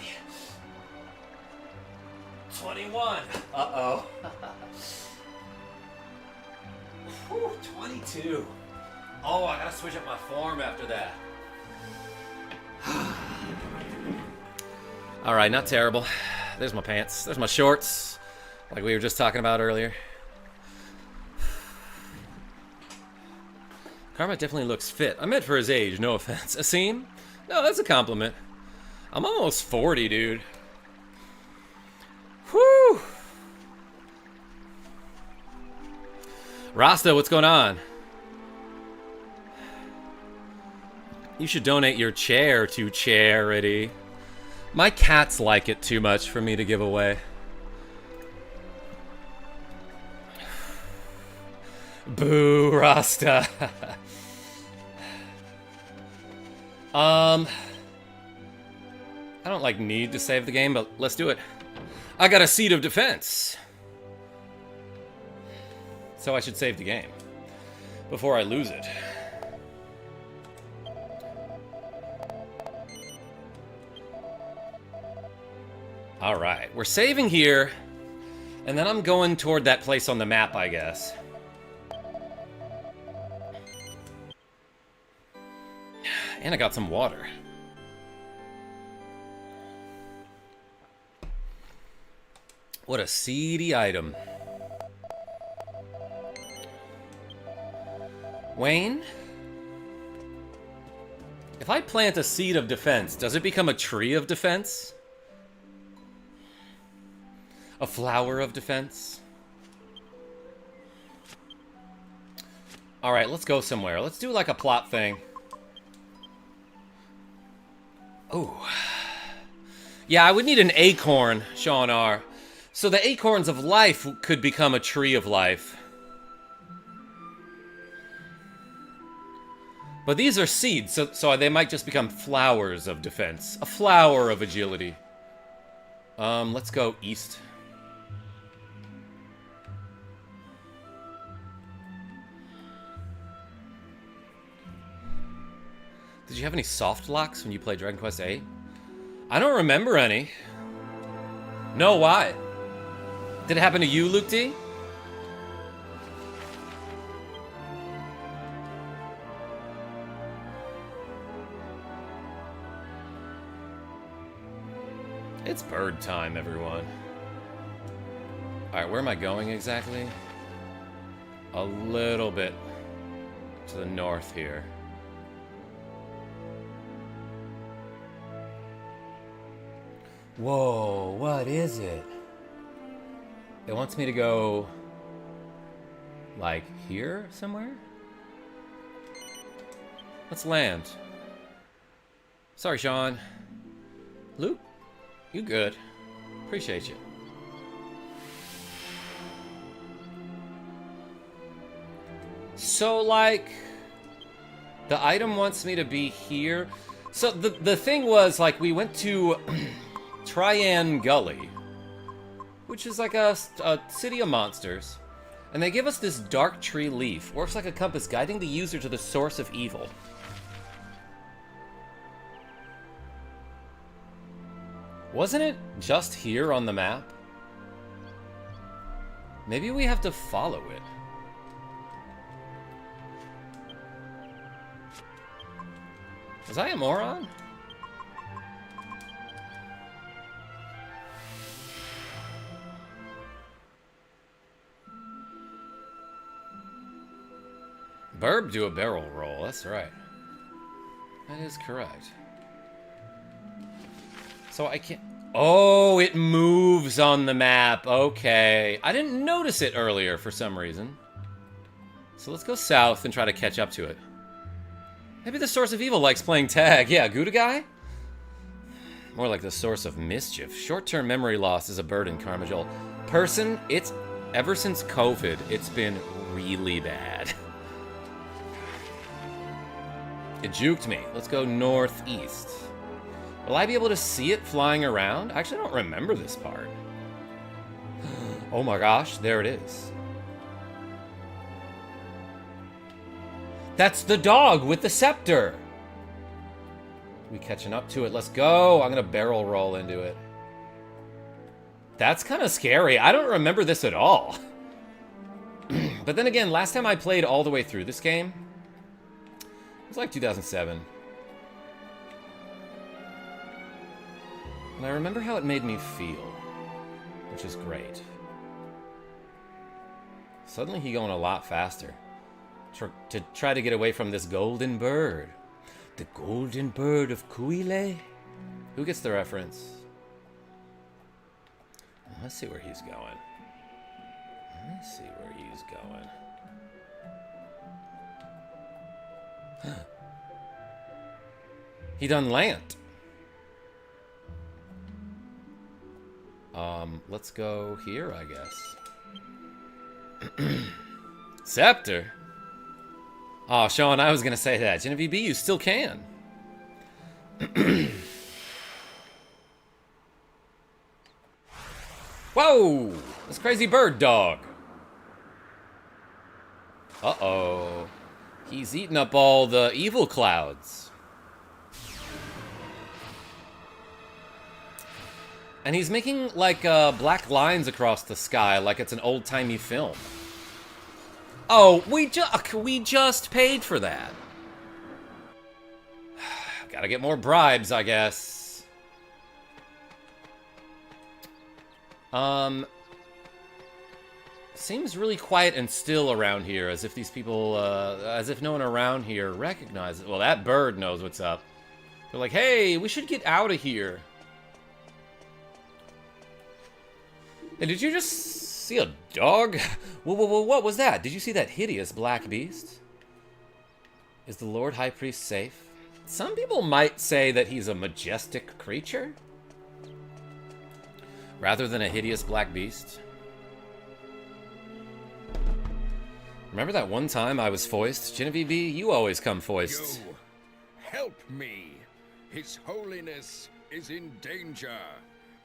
21. Uh-oh. Whew, 22. Oh, I gotta switch up my form after that. Alright, not terrible. There's my pants. There's my shorts. Like we were just talking about earlier. Karma definitely looks fit. I meant for his age, no offense. Asim? No, that's a compliment. I'm almost 40, dude. Whew! Rasta, what's going on? You should donate your chair to charity. My cats like it too much for me to give away. Boo, Rasta. I don't, like, need to save the game, but let's do it. I got a seat of defense. So I should save the game before I lose it. Alright, we're saving here, and then I'm going toward that place on the map, I guess. And I got some water. What a seedy item. Wayne? If I plant a seed of defense, does it become a tree of defense? A flower of defense. Alright, let's go somewhere. Let's do like a plot thing. Ooh. Yeah, I would need an acorn, Sean R. So the acorns of life could become a tree of life. But these are seeds, so they might just become flowers of defense. A flower of agility. Let's go east. Did you have any soft locks when you played Dragon Quest VIII? I don't remember any. No, why? Did it happen to you, Luke D? It's bird time, everyone. Alright, where am I going exactly? A little bit to the north here. Whoa, what is it? It wants me to go... like, here somewhere? Let's land. Sorry, Sean. Luke? You good. Appreciate you. So, like... the item wants me to be here. So, the thing was, like, we went to... Tryan Gully, which is like a city of monsters, and they give us this dark tree leaf. Works like a compass, guiding the user to the source of evil. Wasn't it just here on the map? Maybe we have to follow it. Was I a moron? Burb do a barrel roll, that's right. That is correct. So I can't... oh, it moves on the map. Okay. I didn't notice it earlier for some reason. So let's go south and try to catch up to it. Maybe the source of evil likes playing tag. Yeah, Gouda guy? More like the source of mischief. Short-term memory loss is a burden, KarmaJolt. Person, it's... ever since COVID, it's been really bad. It juked me. Let's go northeast. Will I be able to see it flying around? I actually don't remember this part. Oh my gosh, there it is. That's the dog with the scepter. We catching up to it. Let's go. I'm gonna barrel roll into it. That's kind of scary. I don't remember this at all. But then again, last time I played all the way through this game, it was like 2007. And I remember how it made me feel, which is great. Suddenly he's going a lot faster. To try to get away from this golden bird. The golden bird of Kuile? Who gets the reference? Let's see where he's going. Let's see where he's going. He done land. Let's go here, I guess. Scepter? Oh, Sean, I was gonna say that. Genevieve B, you still can. Whoa! This crazy bird dog. Uh-oh. He's eating up all the evil clouds. And he's making, like, black lines across the sky like it's an old-timey film. Oh, we just paid for that. Gotta get more bribes, I guess. Seems really quiet and still around here, as if these people, as if no one around here recognizes. Well, that bird knows what's up. They're like, hey, we should get out of here. Hey, did you just see a dog? Whoa, what was that? Did you see that hideous black beast? Is the Lord High Priest safe? Some people might say that he's a majestic creature, rather than a hideous black beast. Remember that one time I was foist? Genevieve, you always come foist. You, help me. His Holiness is in danger.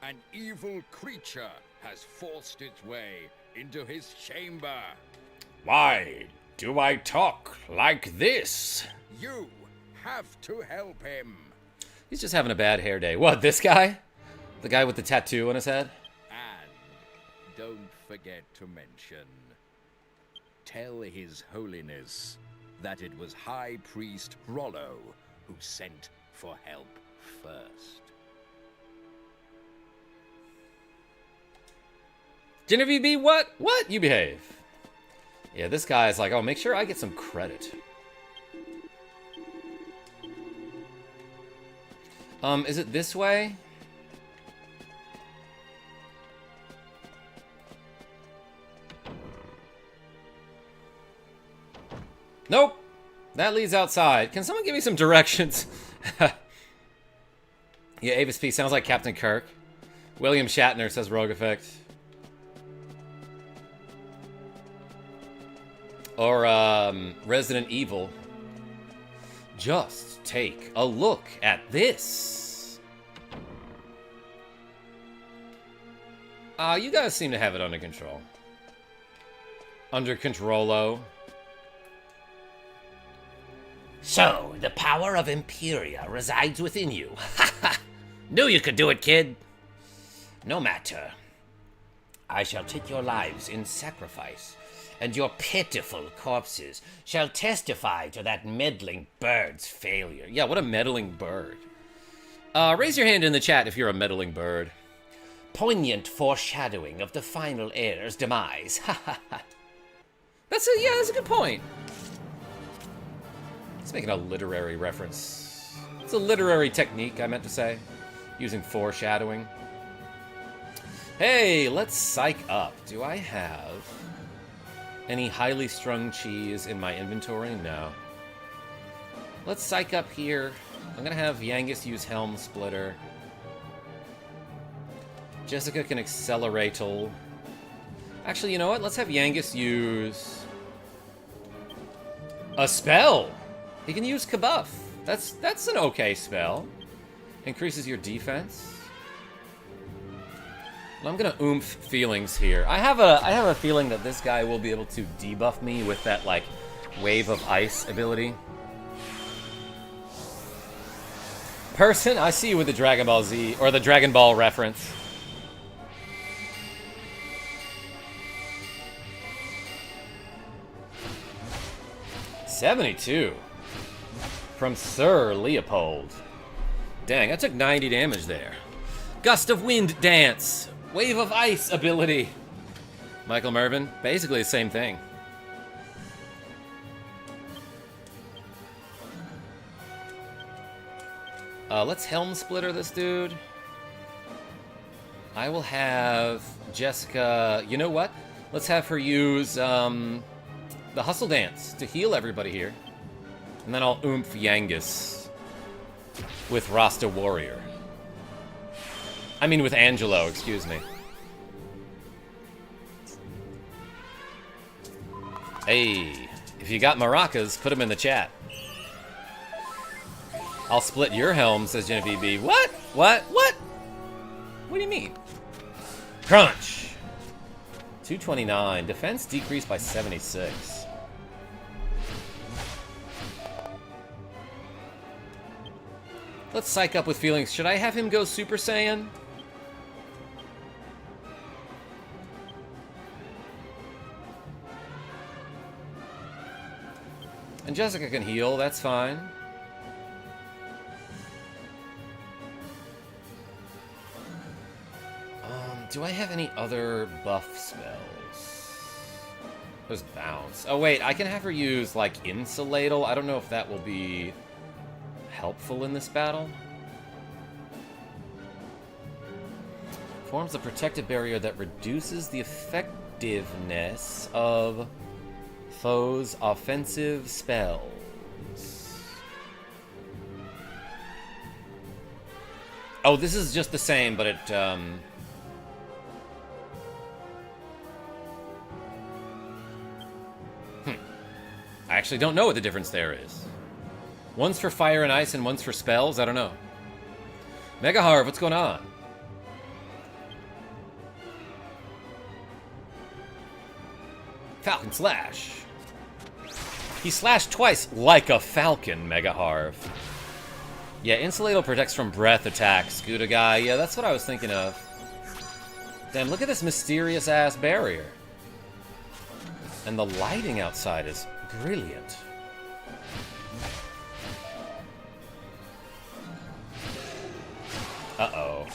An evil creature has forced its way into his chamber. Why do I talk like this? You have to help him. He's just having a bad hair day. What, this guy? The guy with the tattoo on his head? And don't forget to mention, tell His Holiness that it was High Priest Rollo who sent for help first. Genevieve B, what? What? You behave. Yeah, this guy is like, oh, make sure I get some credit. Is it this way? Nope. That leads outside. Can someone give me some directions? Yeah, Avis P sounds like Captain Kirk. William Shatner says Rogue Effect. Or, Resident Evil. Just take a look at this. You guys seem to have it under control. Under controlo. So, the power of Imperia resides within you. Knew you could do it, kid. No matter. I shall take your lives in sacrifice, and your pitiful corpses shall testify to that meddling bird's failure. Yeah, what a meddling bird. Raise your hand in the chat if you're a meddling bird. Poignant foreshadowing of the final heir's demise. That's a good point. It's making a literary reference. It's a literary technique, I meant to say, using foreshadowing. Hey, let's psych up. Do I have any highly strung cheese in my inventory? No. Let's psych up here. I'm gonna have Yangus use Helm Splitter. Jessica can accelerate. Actually, you know what? Let's have Yangus use a spell. He can use Kabuff. That's an okay spell. Increases your defense. Well, I'm gonna oomph feelings here. I have a feeling that this guy will be able to debuff me with that like wave of ice ability. Person, I see you with the Dragon Ball Z or the Dragon Ball reference. $72 from Sir Leopold. Dang, I took 90 damage there. Gust of Wind Dance. Wave of Ice ability. Michael Mervin, basically the same thing. Let's Helm Splitter this dude. I will have Jessica... You know what? Let's have her use the Hustle Dance to heal everybody here. And then I'll oomph Yangus with Rasta Warrior. I mean with Angelo, excuse me. Hey, if you got maracas, put them in the chat. I'll split your helm, says Genevieve B. What? What? What? What do you mean? Crunch. 229. Defense decreased by 76. Let's psych up with feelings. Should I have him go Super Saiyan? And Jessica can heal, that's fine. Do I have any other buff spells? There's Bounce. Oh wait, I can have her use, like, Insuladal. I don't know if that will be helpful in this battle. Forms a protective barrier that reduces the effectiveness of foes' offensive spells. Oh, this is just the same, but it, I actually don't know what the difference there is. One's for fire and ice and one's for spells? I don't know. Mega Harv, what's going on? Falcon Slash. He slashed twice like a falcon, Mega Harv. Yeah, Insulator protects from breath attacks, Gouda guy. Yeah, that's what I was thinking of. Damn, look at this mysterious-ass barrier. And the lighting outside is brilliant. Uh-oh.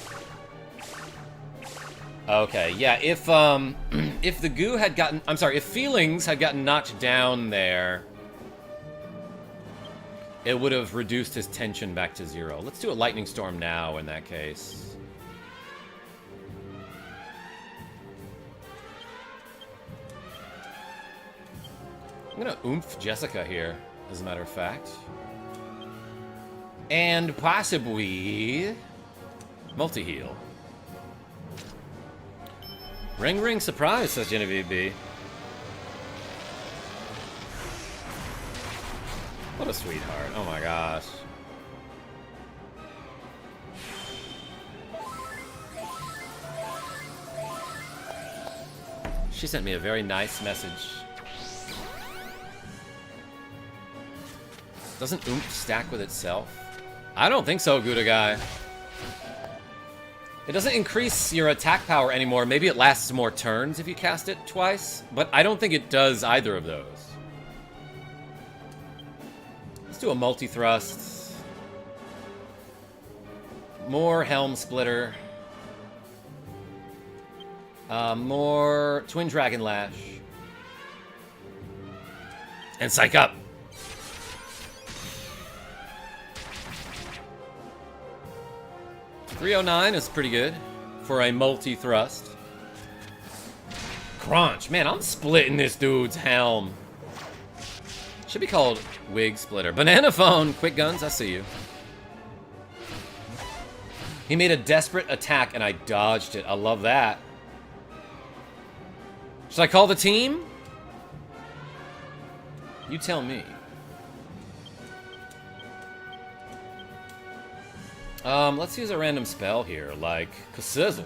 Okay, yeah, if the goo had gotten... I'm sorry, if Feelings had gotten knocked down there, it would have reduced his tension back to 0. Let's do a Lightning Storm now, in that case. I'm gonna oomph Jessica here, as a matter of fact. And possibly... multi-heal. Ring ring surprise, says Genevieve B. What a sweetheart. Oh my gosh. She sent me a very nice message. Doesn't oomph stack with itself? I don't think so, Gouda guy. It doesn't increase your attack power anymore. Maybe it lasts more turns if you cast it twice, but I don't think it does either of those. Let's do a multi-thrust. More Helm Splitter. More Twin Dragon Lash. And Psych Up. .309 is pretty good for a multi-thrust. Crunch. Man, I'm splitting this dude's helm. Should be called Wig Splitter. Banana Phone. Quick Guns, I see you. He made a desperate attack and I dodged it. I love that. Should I call the team? You tell me. Let's use a random spell here, like Kasizzle.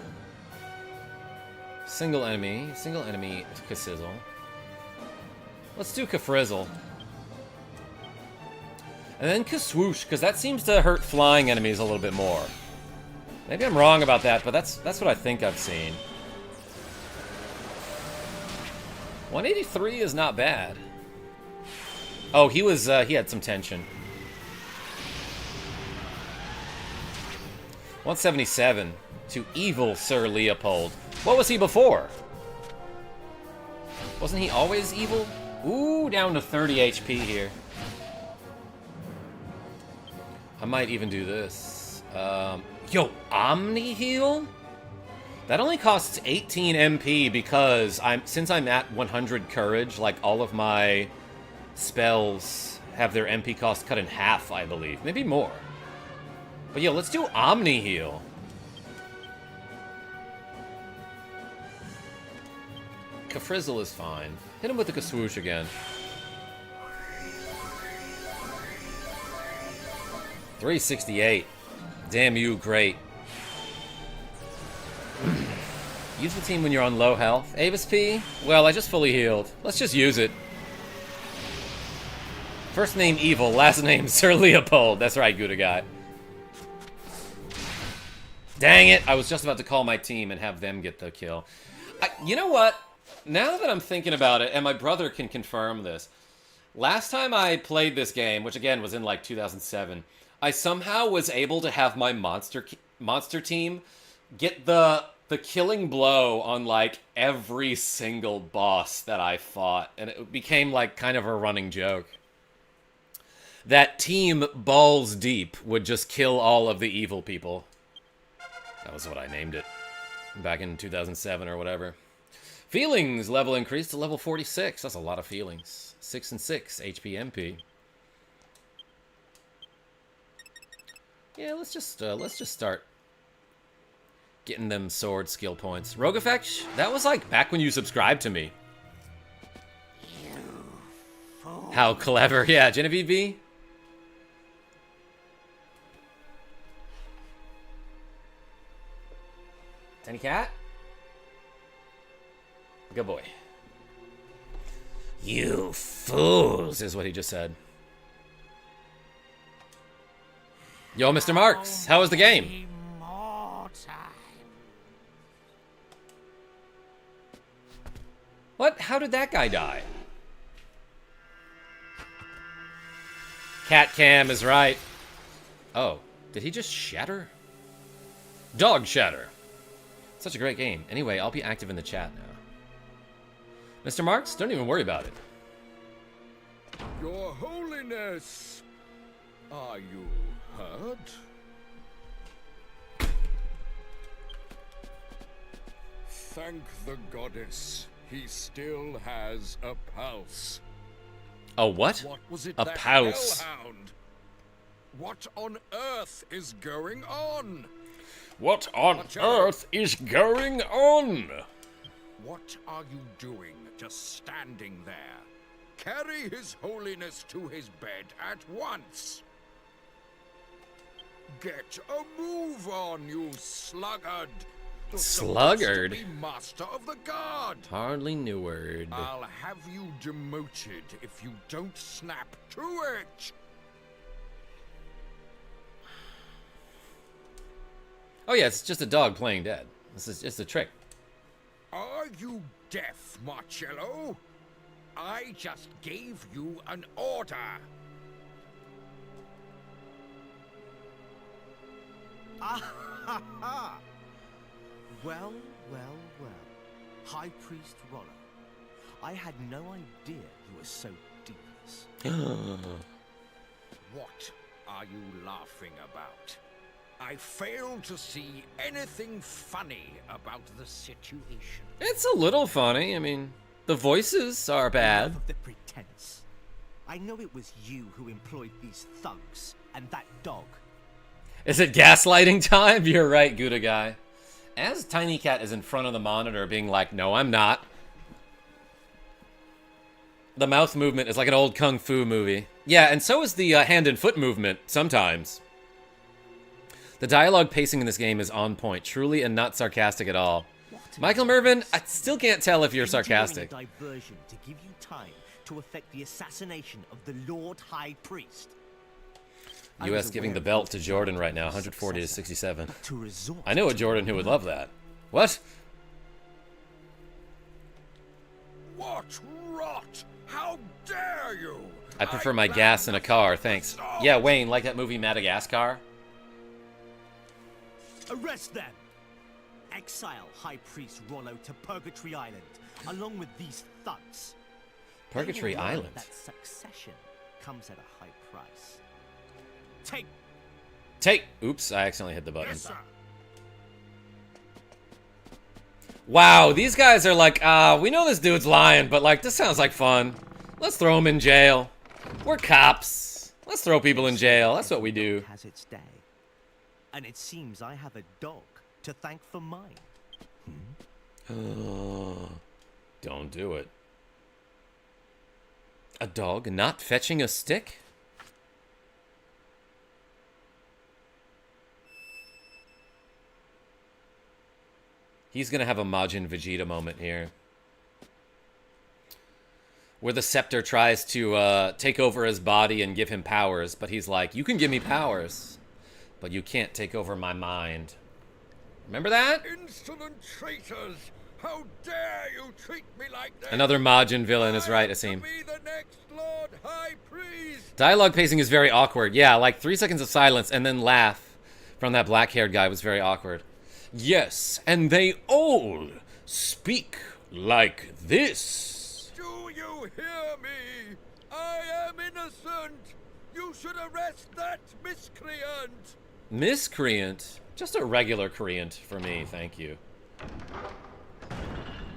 Single enemy, Kasizzle. Let's do Kafrizzle. And then Kaswoosh, because that seems to hurt flying enemies a little bit more. Maybe I'm wrong about that, but that's what I think I've seen. 183 is not bad. Oh, he had some tension. 177 to evil Sir Leopold. What was he before? Wasn't he always evil? Ooh, down to 30 HP here. I might even do this. Yo, Omni Heal? That only costs 18 MP because since I'm at 100 courage, like all of my spells have their MP cost cut in half, I believe. Maybe more. But yeah, let's do Omni Heal. Kafrizzle is fine. Hit him with the Kaswoosh again. 368. Damn you, great. Use the team when you're on low health. Avis P? Well, I just fully healed. Let's just use it. First name Evil, last name Sir Leopold. That's right, Gouda guy. Dang it! I was just about to call my team and have them get the kill. You know what? Now that I'm thinking about it, and my brother can confirm this, last time I played this game, which again was in like 2007, I somehow was able to have my monster team get the killing blow on like every single boss that I fought, and it became like kind of a running joke. That team balls deep would just kill all of the evil people. That was what I named it. back in 2007 or whatever. Feelings level increased to level 46. That's a lot of feelings. 6 and 6 HP MP. Yeah, let's just start getting them sword skill points. Rogue Effect, that was like back when you subscribed to me. How clever. Yeah, Genevieve V. Tiny cat? Good boy. You fools, is what he just said. Yo, Mr. Marks, how was the game? What? How did that guy die? Cat Cam is right. Oh, did he just shatter? Dog shatter. Such a great game. Anyway, I'll be active in the chat now. Mr. Marks, don't even worry about it. Your Holiness, are you hurt? Thank the goddess. He still has a pulse. A what? What was it? A that pulse. hellhound? What on earth is going on? What on earth is going on? What are you doing just standing there? Carry His Holiness to his bed at once. Get a move on, you sluggard. You're Sluggard? supposed to be Master of the Guard. Hardly knew word. I'll have you demoted if you don't snap to it. Oh yeah, it's just a dog playing dead. This is just a trick. Are you deaf, Marcello? I just gave you an order. Ah ha ha! Well, well, well. High Priest Rollo. I had no idea you were so devious. What are you laughing about? I fail to see anything funny about the situation. It's a little funny. I mean, the voices are bad. Enough of the pretense. I know it was you who employed these thugs and that dog. Is it gaslighting time? You're right, Gouda guy. As Tiny Cat is in front of the monitor being like, no, I'm not. The mouth movement is like an old kung fu movie. Yeah, and so is the hand and foot movement sometimes. The dialogue pacing in this game is on point, truly, and not sarcastic at all. Michael Mervin, I still can't tell if you're sarcastic. A diversion to give you time to effect the assassination of the Lord High Priest. U.S. giving the belt to Jordan right now, 140 to 67. To resort I know a Jordan who would love that. What? What rot! How dare you! I prefer my gas in a car, thanks. Yeah, Wayne, like that movie Madagascar? Arrest them! Exile High Priest Rollo to Purgatory Island, along with these thugs. Purgatory They will learn Island? that succession comes at a high price. Take! Oops, I accidentally hit the button. Yes, sir. Wow, these guys are like, we know this dude's lying, but like, this sounds like fun. Let's throw him in jail. We're cops. Let's throw people in jail. That's what we do. Has its day. And it seems I have a dog to thank for mine. Don't do it. A dog not fetching a stick? He's gonna have a Majin Vegeta moment here. Where the scepter tries to take over his body and give him powers, but he's like, you can give me powers, but you can't take over my mind. Remember that? Insolent traitors! How dare you treat me like that? Another Majin villain is right, I am to Asim. be the next Lord High Priest! Dialogue pacing is very awkward. Yeah, like 3 seconds of silence and then laugh from that black-haired guy was very awkward. Yes, and they all speak like this. Do you hear me? I am innocent! You should arrest that miscreant! Miscreant? Just a regular creant for me, thank you.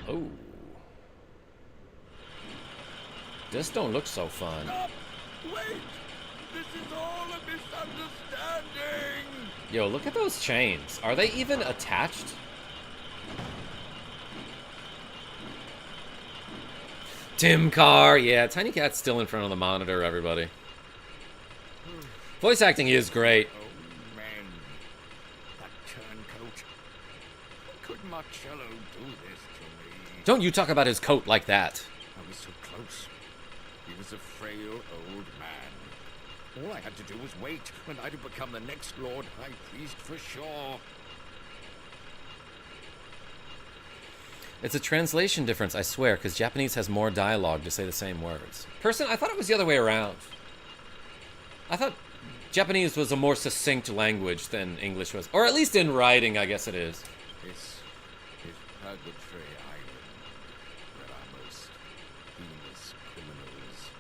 Oh. This don't look so fun. Stop! Wait! This is all a misunderstanding! Yo, look at those chains. Are they even attached? Tim Carr, yeah, Tiny Cat's still in front of the monitor, everybody. Voice acting is great. Oh, man. That turncoat. How could Marcello do this to me? Don't you talk about his coat like that. I was so close. He was a frail old man. All I had to do was wait, and I'd have become the next Lord High Priest for sure. It's a translation difference, I swear, because Japanese has more dialogue to say the same words. Person, I thought it was the other way around. I thought Japanese was a more succinct language than English was. Or at least in writing, I guess it is. This is Purgatory Island, where our most heinous criminals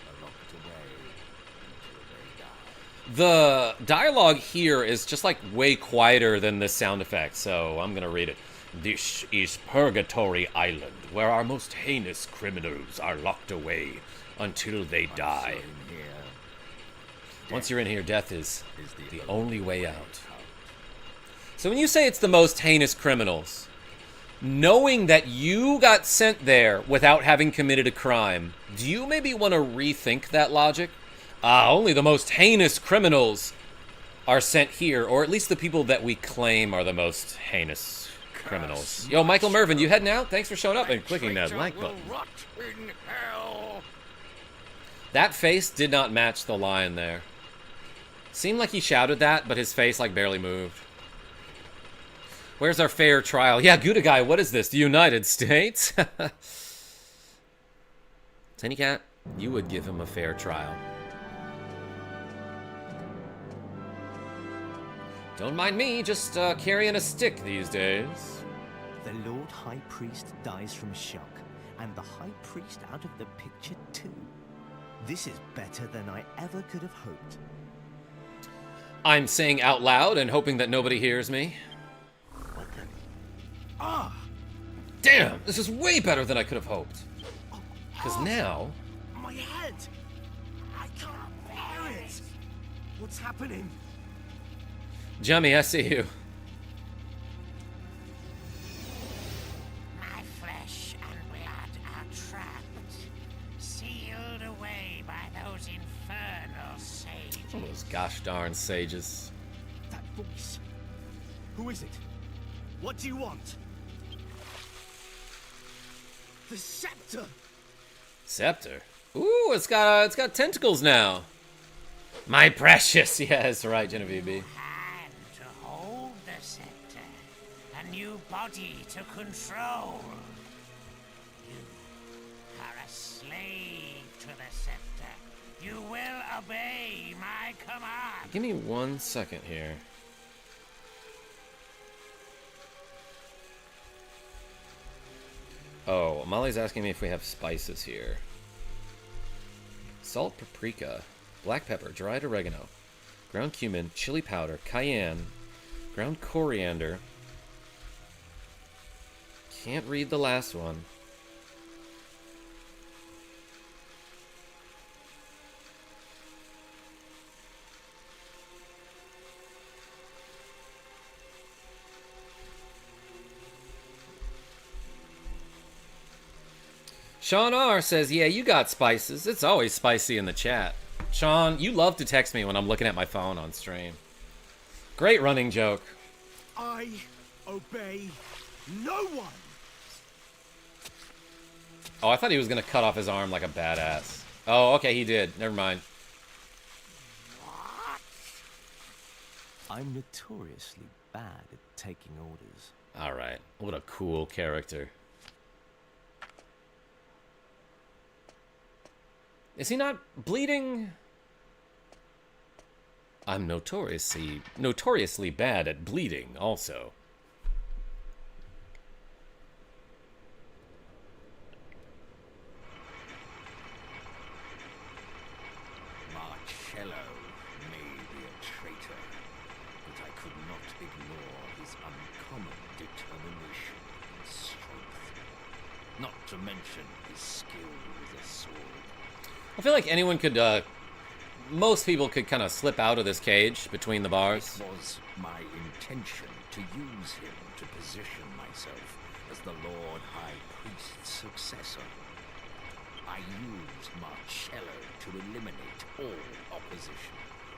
are locked away until they die. The dialogue here is just like way quieter than the sound effect, so I'm gonna read it. This is Purgatory Island, where our most heinous criminals are locked away until they die. Once you're in here, death is the only way out. So when you say it's the most heinous criminals, knowing that you got sent there without having committed a crime, do you maybe want to rethink that logic? Only the most heinous criminals are sent here, or at least the people that we claim are the most heinous criminals. Yo, Michael Mervin, you heading out? Thanks for showing up and clicking that like button. Rot in hell. That face did not match the line there. Seemed like he shouted that, but his face like barely moved. Where's our fair trial? Yeah, Gouda guy, what is this? The United States? Tiny Cat, you would give him a fair trial. Don't mind me, just carrying a stick these days. The Lord High Priest dies from shock, and the High Priest out of the picture too. This is better than I ever could have hoped. I'm saying out loud and hoping that nobody hears me. What the... Ah! Damn, this is way better than I could have hoped. Because now... My head! I can't bear it! What's happening? Jummy, I see you. My flesh and blood are trapped, sealed away by those infernal sages. Those gosh darn sages. That voice. Who is it? What do you want? The scepter! Scepter? Ooh, it's got tentacles now. My precious. Yes, right, Genevieve B. Hand to hold the scepter, a new body to control. You are a slave to the scepter. You will obey my command. Give me 1 second here. Oh, Molly's asking me if we have spices here. Salt, paprika, black pepper, dried oregano, ground cumin, chili powder, cayenne, ground coriander. Can't read the last one. Sean R says, yeah, you got spices. It's always spicy in the chat. Sean, you love to text me when I'm looking at my phone on stream. Great running joke. I obey no one! Oh, I thought he was going to cut off his arm like a badass. Oh, okay, he did. Never mind. I'm notoriously bad at taking orders. All right. What a cool character. Is he not bleeding? I'm notoriously bad at bleeding also. Marcello may be a traitor, but I could not ignore his uncommon determination and strength. Not to mention his skill with a sword. I feel like anyone could, most people could kind of slip out of this cage between the bars. It was my intention to use him to position myself as the Lord High Priest's successor. I used Marcello to eliminate all opposition.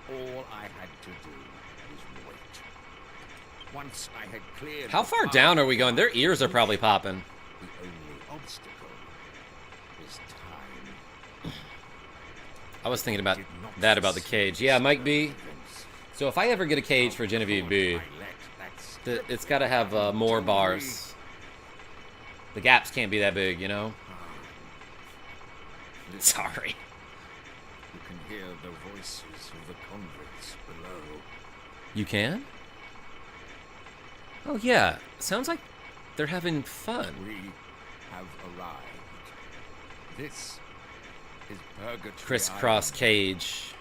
All I had to do was wait. Once I had cleared... How far down are we going? Their ears are probably popping. The only obstacle was time. I was thinking about that about the cage. Yeah, Mike B. So if I ever get a cage for Genevieve B, it's got to have more bars. The gaps can't be that big, you know? Sorry. You can hear the voices of the convicts below. You can? Oh yeah, sounds like they're having fun. We have arrived. This is Purgatory Crisscross Island. cage.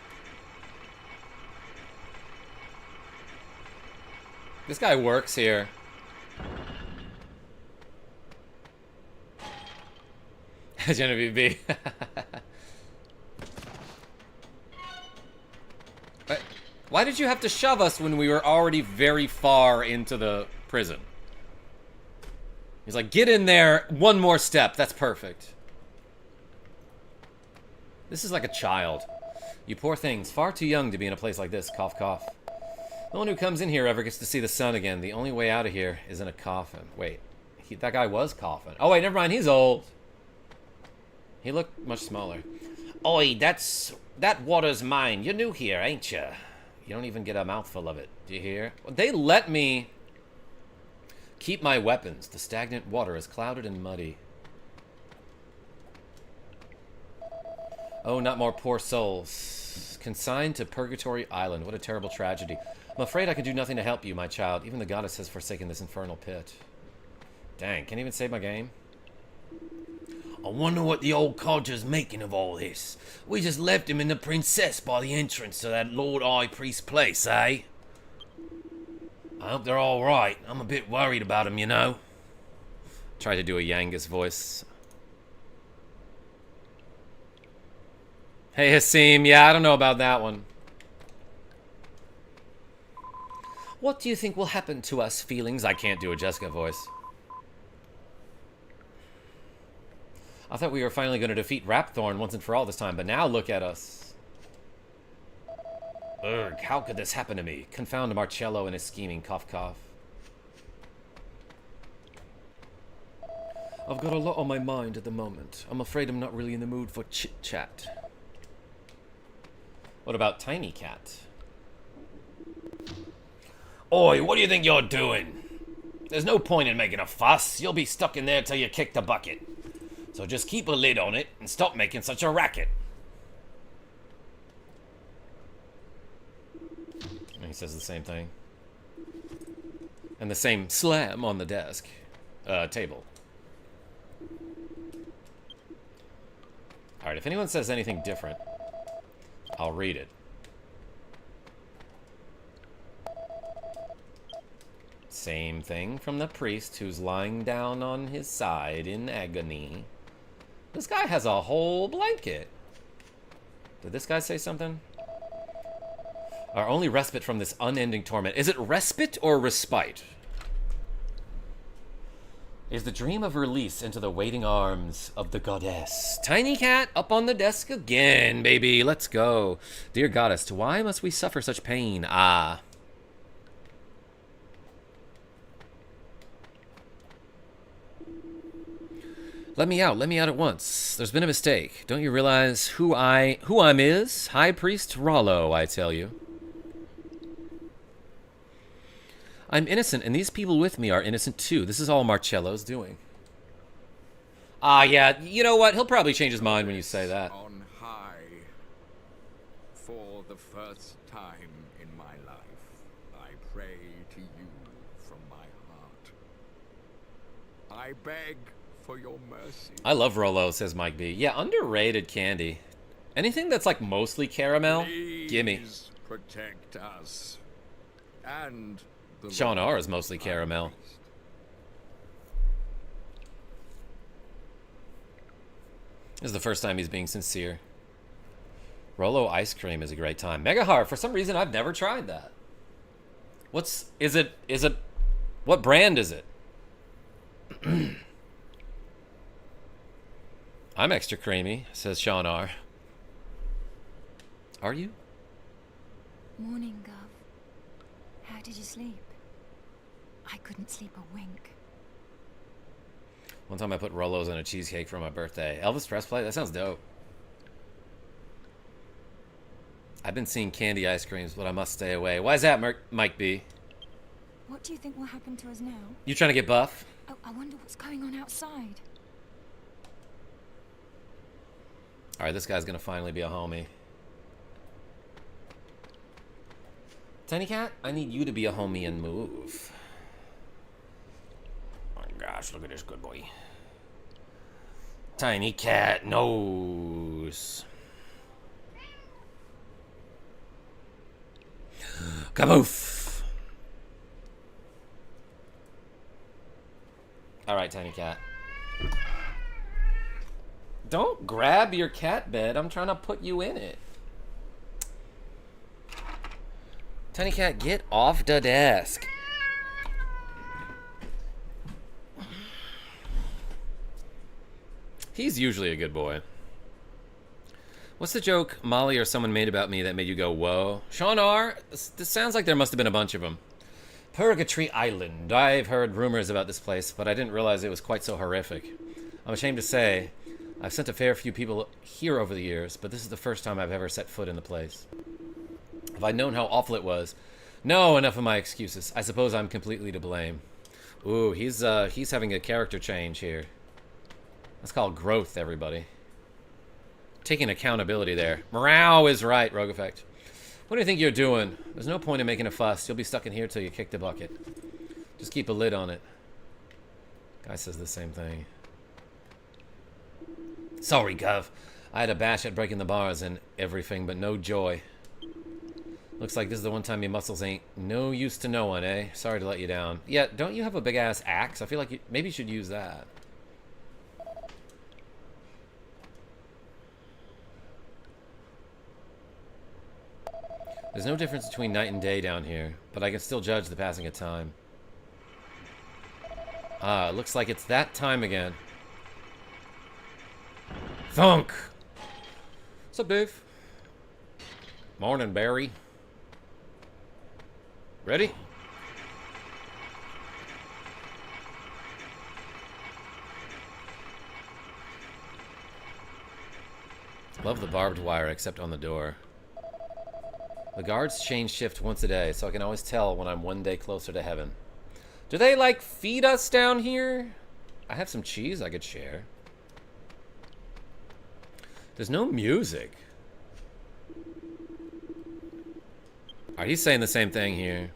This guy works here. Genevieve B. Why did you have to shove us when we were already very far into the prison? He's like, get in there, one more step, that's perfect. This is like a child. You poor things, far too young to be in a place like this, cough cough. No one who comes in here ever gets to see the sun again. The only way out of here is in a coffin. Wait, that guy was coughing. Oh wait, never mind, he's old. He looked much smaller. Oi, that water's mine. You're new here, ain't you? You don't even get a mouthful of it. Do you hear? They let me keep my weapons. The stagnant water is clouded and muddy. Oh, not more poor souls. Consigned to Purgatory Island. What a terrible tragedy. I'm afraid I can do nothing to help you, my child. Even the goddess has forsaken this infernal pit. Dang, can't even save my game. I wonder what the old codger's making of all this. We just left him in the princess by the entrance to that Lord High Priest place, eh? I hope they're all right. I'm a bit worried about them, you know. Try to do a Yangus voice. Hey, Hasim. Yeah, I don't know about that one. What do you think will happen to us, feelings? I can't do a Jessica voice. I thought we were finally going to defeat Rapthorn once and for all this time, but now look at us. Urgh, how could this happen to me? Confound Marcello and his scheming, cough cough. I've got a lot on my mind at the moment. I'm afraid I'm not really in the mood for chit-chat. What about Tiny Cat? Oi, what do you think you're doing? There's no point in making a fuss. You'll be stuck in there till you kick the bucket. So just keep a lid on it and stop making such a racket. And he says the same thing. And the same slam on the desk. Table. Alright, if anyone says anything different, I'll read it. Same thing from the priest who's lying down on his side in agony. This guy has a whole blanket. Did this guy say something? Our only respite from this unending torment. Is it respite or respite? Is the dream of release into the waiting arms of the goddess. Tiny Cat up on the desk again, baby. Let's go. Dear goddess, why must we suffer such pain? Ah. Let me out at once. There's been a mistake. Don't you realize who I'm is? High Priest Rollo, I tell you. I'm innocent, and these people with me are innocent too. This is all Marcello's doing. Ah, yeah, you know what? He'll probably change his mind when you say that. On high, for the first time in my life, I pray to you from my heart. I beg for your mercy. I love Rollo, says Mike B. Yeah, underrated candy. Anything that's like mostly caramel, gimme. Please protect us. and the Sean Lord R is mostly caramel. Priest. This is the first time he's being sincere. Rolo ice cream is a great time. Mega Heart, for some reason I've never tried that. Is it, what brand is it? I'm extra creamy, says Sean R. Are you? Morning, Gov. How did you sleep? I couldn't sleep a wink. One time I put Rolos on a cheesecake for my birthday. Elvis Presley? That sounds dope. I've been seeing candy ice creams, but I must stay away. Why is that, Mike B? What do you think will happen to us now? You trying to get buff? Oh, I wonder what's going on outside. Alright, this guy's gonna finally be a homie. Tiny Cat, I need you to be a homie and move. Oh my gosh, look at this good boy. Tiny Cat knows. Kaboof! Alright, Tiny Cat. Don't grab your cat bed. I'm trying to put you in it. Tiny Cat, get off the desk. He's usually a good boy. What's the joke Molly or someone made about me that made you go, whoa? Sean R., this sounds like there must have been a bunch of them. Purgatory Island. I've heard rumors about this place, but I didn't realize it was quite so horrific. I'm ashamed to say, I've sent a fair few people here over the years, but this is the first time I've ever set foot in the place. If I'd known how awful it was... No, enough of my excuses. I suppose I'm completely to blame. Ooh, he's having a character change here. That's called growth, everybody. Taking accountability there. Morale is right, Rogue Effect. What do you think you're doing? There's no point in making a fuss. You'll be stuck in here till you kick the bucket. Just keep a lid on it. Guy says the same thing. Sorry, Gov. I had a bash at breaking the bars and everything, but no joy. Looks like this is the one time your muscles ain't no use to no one, eh? Sorry to let you down. Yeah, don't you have a big-ass axe? I feel like maybe you should use that. There's no difference between night and day down here, but I can still judge the passing of time. Ah, it looks like it's that time again. Thunk! What's up, Dave? Morning, Barry. Ready? Love the barbed wire, except on the door. The guards change shift once a day, so I can always tell when I'm one day closer to heaven. Do they, like, feed us down here? I have some cheese I could share. There's no music. Are you saying the same thing here?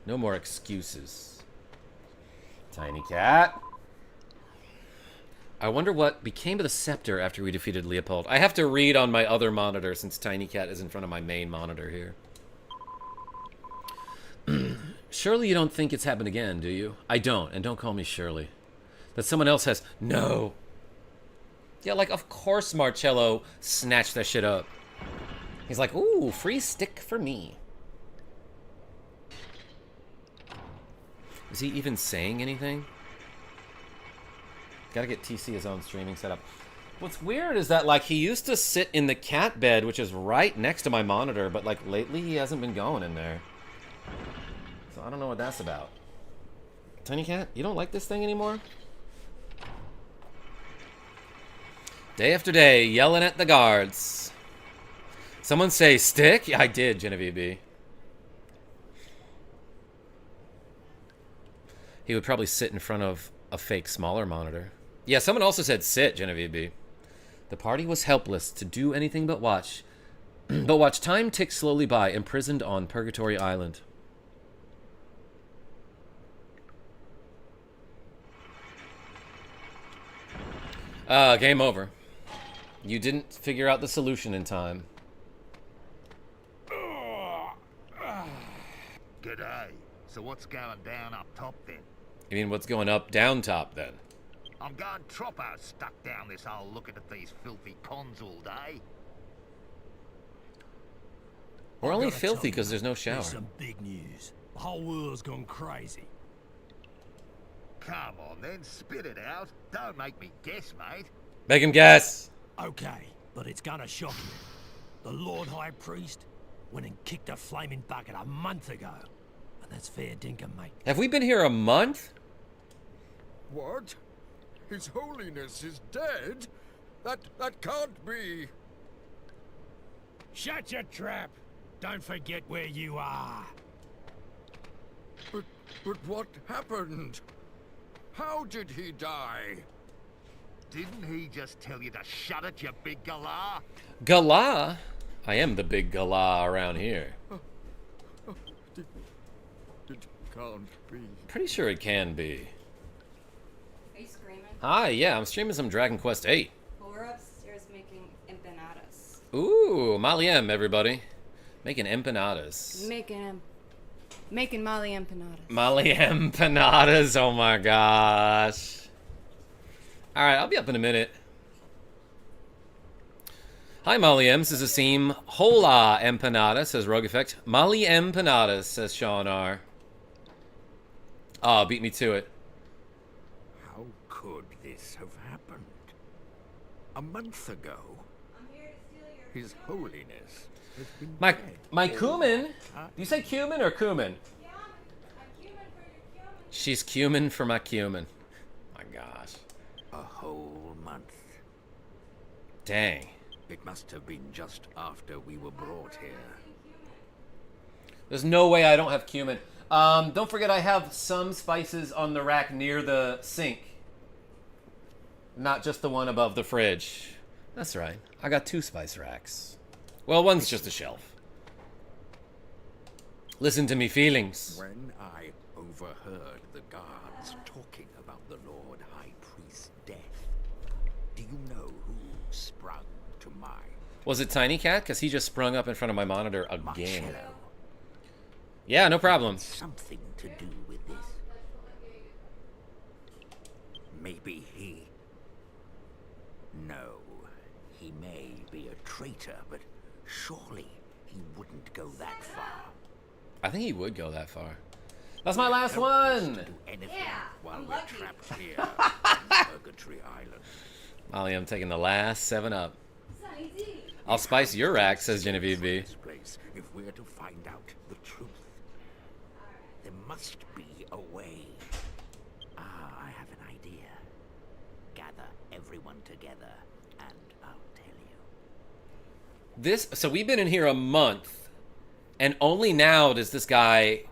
No more excuses. Tiny Cat. I wonder what became of the scepter after we defeated Leopold. I have to read on my other monitor since Tiny Cat is in front of my main monitor here. Surely you don't think it's happened again, do you? I don't, and don't call me Shirley. That someone else has... No. Yeah, like, of course Marcello snatched that shit up. He's like, ooh, free stick for me. Is he even saying anything? Gotta get TC his own streaming setup. What's weird is that, like, he used to sit in the cat bed, which is right next to my monitor, but, like, lately he hasn't been going in there. So I don't know what that's about. Tiny Cat, you don't like this thing anymore? Day after day, yelling at the guards. Someone say stick? Yeah, I did, Genevieve B. He would probably sit in front of a fake smaller monitor. Yeah, someone also said sit, Genevieve B. The party was helpless to do anything but watch. But watch time tick slowly by, imprisoned on Purgatory Island. Game over. You didn't figure out the solution in time. G'day. So what's going down up top then? You mean what's going up down top then? I'm going troppo stuck down this hole looking at these filthy cons all day. We're only filthy because there's no shower. There's some big news. The whole world's gone crazy. Come on then, spit it out. Don't make me guess, mate. Make him guess. Okay, but it's gonna shock you. The Lord High Priest went and kicked a flaming bucket a month ago. And that's fair dinkum, mate. Have we been here a month? What? His Holiness is dead? That can't be. Shut your trap! Don't forget where you are. But what happened? How did he die? Didn't he just tell you to shut it, you big galah? Galah? I am the big galah around here. It can't be. Pretty sure it can be. Are you screaming? Hi, yeah, I'm streaming some Dragon Quest VIII. Well, we're upstairs making empanadas. Ooh, Mali M, everybody. Making empanadas. Making Molly empanadas. Mali empanadas, oh my gosh. Alright, I'll be up in a minute. Hi, Molly M, says Asim. Hola, empanada, says Rogue Effect. Molly empanadas, says Sean R. Oh, beat me to it. How could this have happened? A month ago, His Holiness has been My dead. cumin? Do you say cumin or cumin? Yeah, I'm cumin for your cumin. She's cumin for my cumin. My gosh. A whole month. Dang. It must have been just after we were brought here. There's no way I don't have cumin. Don't forget I have some spices on the rack near the sink. Not just the one above the fridge. That's right. I got 2 spice racks. Well, one's just a shelf. Listen to me feelings. When I overheard the guards talking about the Lord High Priest's death, do you know who sprung to mind? Was it Tiny Cat? Because he just sprung up in front of my monitor again. Marcello. Yeah, no problem. Something to do with this. Maybe he... No, he may be a traitor, but surely he wouldn't go that far. I think he would go that far. That's my last Help us one! to do anything Yeah, while I'm we're lucky. trapped here on Purgatory Island. Molly, I'm taking the last 7 up. Sunny D. I'll spice your rack, says Genevieve B. This place, if we're to find out the truth, there must be a way. I have an idea. Gather everyone together, and I'll tell you. So we've been in here a month, and only now does this guy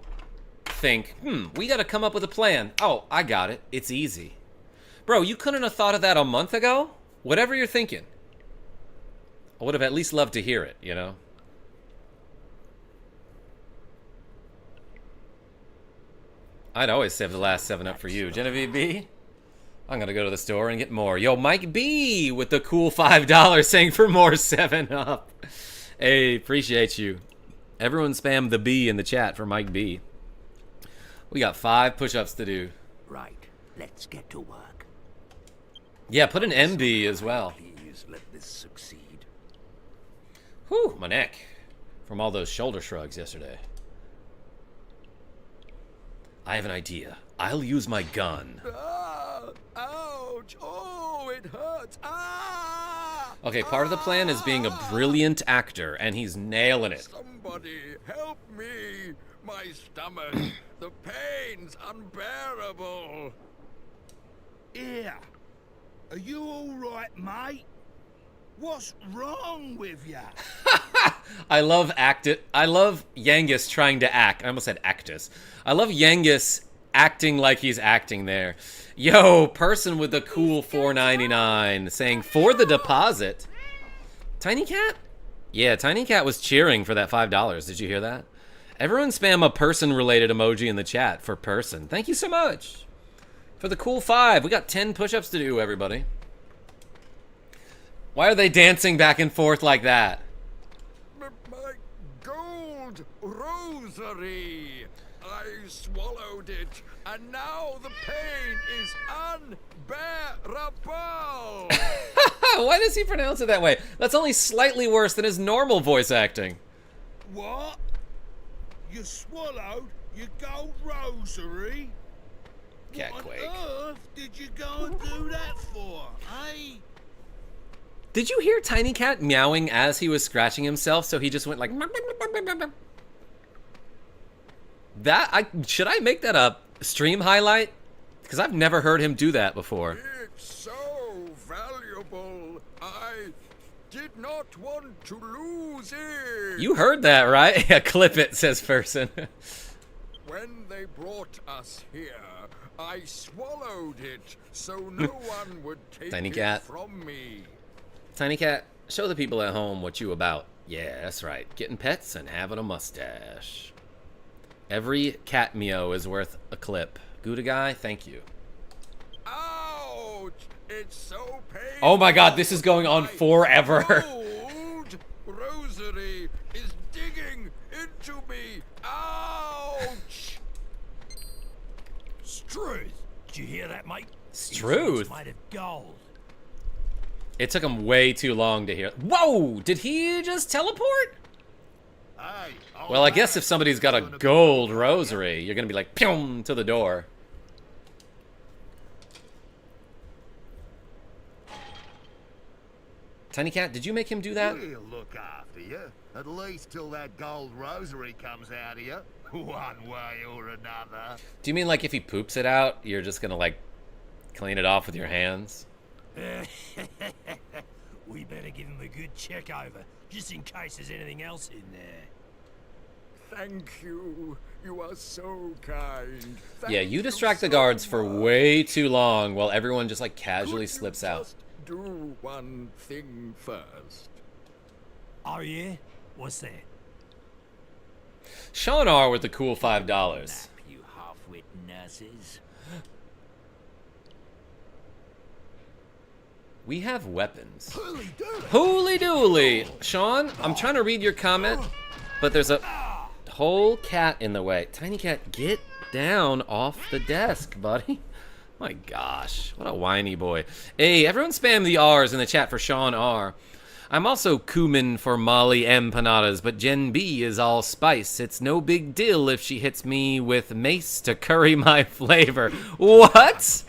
think, we gotta come up with a plan. Oh, I got it. It's easy. Bro, you couldn't have thought of that a month ago? Whatever you're thinking. I would have at least loved to hear it, you know? I'd always save the last 7 up for you. Genevieve B? I'm gonna go to the store and get more. Yo, Mike B with the cool $5 saying for more 7 up. Hey, appreciate you. Everyone spam the B in the chat for Mike B. We got 5 push-ups to do. Right, let's get to work. Yeah, put an MB as well. Please let this succeed. Whew, my neck. From all those shoulder shrugs yesterday. I have an idea. I'll use my gun. Ah! Ouch! Oh, it hurts! Ah! Okay, part of the plan is being a brilliant actor, and he's nailing it. Somebody help me! My stomach, the pain's unbearable. Here. Are you all right, mate? What's wrong with ya? I love Yangus trying to act. I almost said actus. I love Yangus acting like he's acting there. Yo, person with the cool $4.99 saying for the deposit. Tiny Cat? Yeah, Tiny Cat was cheering for that $5. Did you hear that? Everyone spam a person-related emoji in the chat for person. Thank you so much for the cool 5. We got 10 push-ups to do, everybody. Why are they dancing back and forth like that? My gold rosary! I swallowed it, and now the pain is unbearable. Why does he pronounce it that way? That's only slightly worse than his normal voice acting. What? You swallowed your gold rosary? Catquake. What on earth did you go and do that for, eh? Did you hear Tiny Cat meowing as he was scratching himself? So he just went like... Should I make that a stream highlight? Because I've never heard him do that before. It's so valuable. I did not want to lose it. You heard that, right? Yeah, clip it, says Person. When they brought us here, I swallowed it so no one would take Tiny it Cat. from me. Tiny Cat, show the people at home what you about. Yeah, that's right. Getting pets and having a mustache. Every cat meow is worth a clip. Gouda guy, thank you. Ouch! It's so painful. Oh my god, this is going on forever. Gold rosary is digging into me. Ouch! Struth! Did you hear that, mate? Struth? It's made of gold. It took him way too long to hear. Whoa! Did he just teleport? Hey, Well, I guess if somebody's got a gold rosary, you're gonna be like, pyong, to the door. Tiny Cat, did you make him do that? We'll look after you, at least till that gold rosary comes out of you, one way or another. Do you mean like if he poops it out, you're just gonna like clean it off with your hands? We better give him a good check over, just in case there's anything else in there. Thank you. You are so kind. Thank Yeah, you distract the guards for way too long while everyone just like casually slips out. Just do one thing first. Oh yeah? What's that? Sean R with the cool $5. You half-wit nurses. We have weapons. Holy dooly! Sean, I'm trying to read your comment, but there's a whole cat in the way. Tiny Cat, get down off the desk, buddy. My gosh, what a whiny boy. Hey, everyone spam the R's in the chat for Sean R. I'm also cumin for Molly empanadas, but Jen B is all spice. It's no big deal if she hits me with mace to curry my flavor. What?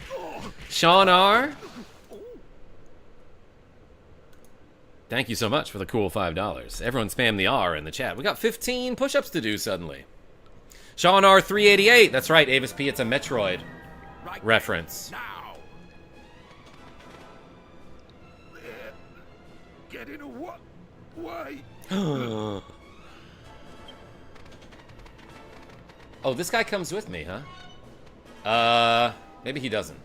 Sean R? Thank you so much for the cool $5. Everyone spam the R in the chat. We got 15 push-ups to do suddenly. Sean R 388. That's right, Avis P. It's a Metroid reference. Now. Get in a what? Way? Oh, this guy comes with me, huh? Maybe he doesn't.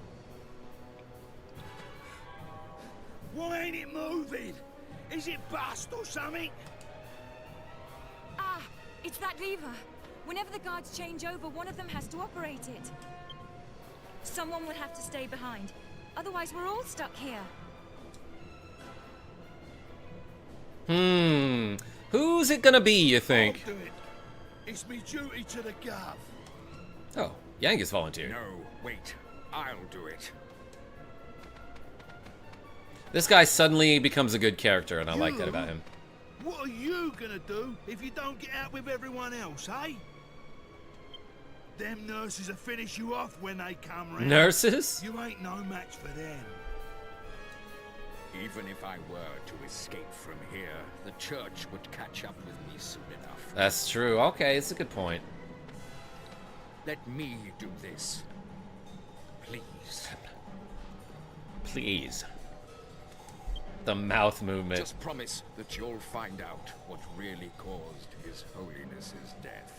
Why ain't it moving? Is it bust or something? Ah, it's that lever. Whenever the guards change over, one of them has to operate it. Someone will have to stay behind. Otherwise, we're all stuck here. Who's it gonna be, you think? I'll do it. It's me duty to the gov. Oh, Yangus volunteered. No, wait. I'll do it. This guy suddenly becomes a good character, and I like that about him. What are you gonna do if you don't get out with everyone else, eh? Them nurses will finish you off when they come round. Nurses? You ain't no match for them. Even if I were to escape from here, the church would catch up with me soon enough. That's true. Okay, it's a good point. Let me do this. Please. Please. The mouth movement. Just promise that you'll find out what really caused His Holiness's death.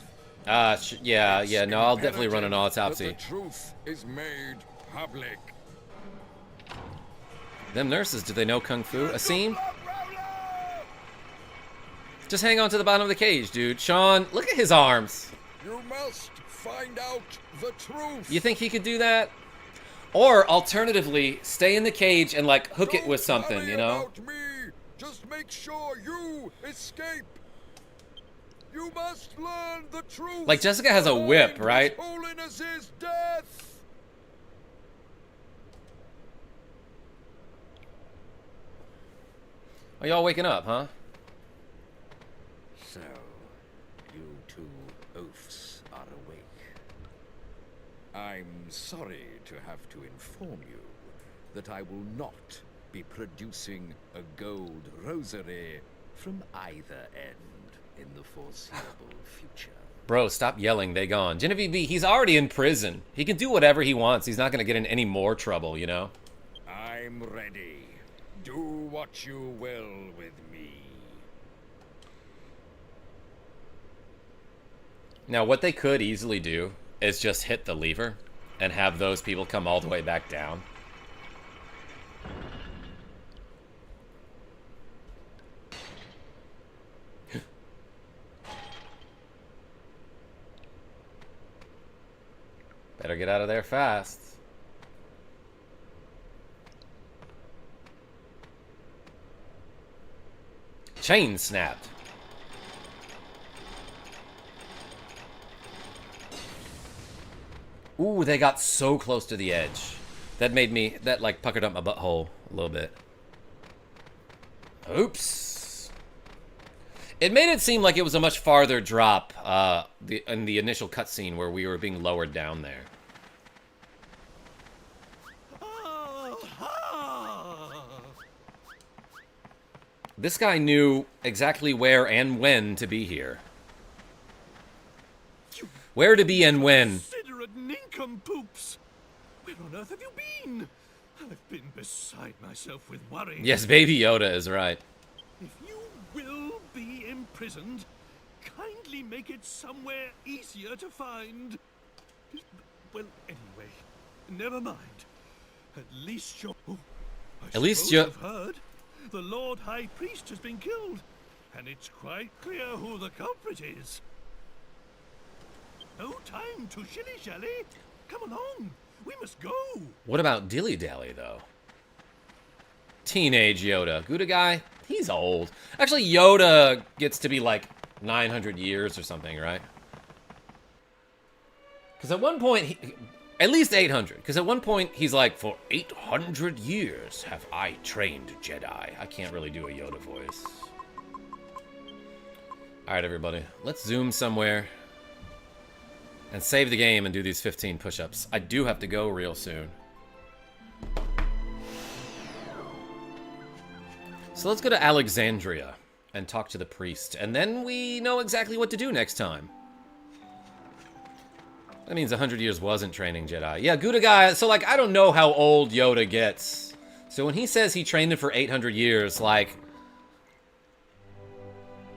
Yeah, no, I'll definitely run an autopsy. The truth is made public. Them nurses, do they know Kung Fu? Asim? Just hang on to the bottom of the cage, dude. Sean, look at his arms. You must find out the truth. You think he could do that? Or, alternatively, stay in the cage and, like, hook it with something, you know? About me. Just make sure you escape. You must learn the truth. Like, Jessica has a whip, right? His Holiness's death. Are y'all waking up, huh? So, you two oafs are awake. I'm sorry to have to inform you that I will not be producing a gold rosary from either end in the foreseeable future. Bro, stop yelling. They gone. Genevieve B, he's already in prison. He can do whatever he wants. He's not going to get in any more trouble, you know? I'm ready. Do what you will with me. Now, what they could easily do is just hit the lever and have those people come all the way back down. Better get out of there fast. Chain snapped. Ooh, they got so close to the edge. That made me, that like puckered up my butthole a little bit. Oops. It made it seem like it was a much farther drop in the initial cutscene where we were being lowered down there. This guy knew exactly where and when to be here. Where to be and when. Considerate nincompoops! Where on earth have you been? I've been beside myself with worry. Yes, Baby Yoda is right. If you will be imprisoned, kindly make it somewhere easier to find. Well, anyway, never mind. At least you're... Oh, At least you have heard. The Lord High Priest has been killed, and it's quite clear who the culprit is. No time to shilly-shally. Come along, we must go. What about dilly-dally, though? Teenage Yoda. Gouda guy? He's old. Actually, Yoda gets to be like 900 years or something, right? Because at one point, at least 800. Because at one point, he's like, for 800 years have I trained Jedi. I can't really do a Yoda voice. Alright, everybody. Let's zoom somewhere and save the game and do these 15 push-ups. I do have to go real soon. So let's go to Alexandria and talk to the priest. And then we know exactly what to do next time. That means 100 years wasn't training Jedi. Yeah, Gouda guy. So, like, I don't know how old Yoda gets. So when he says he trained him for 800 years, like...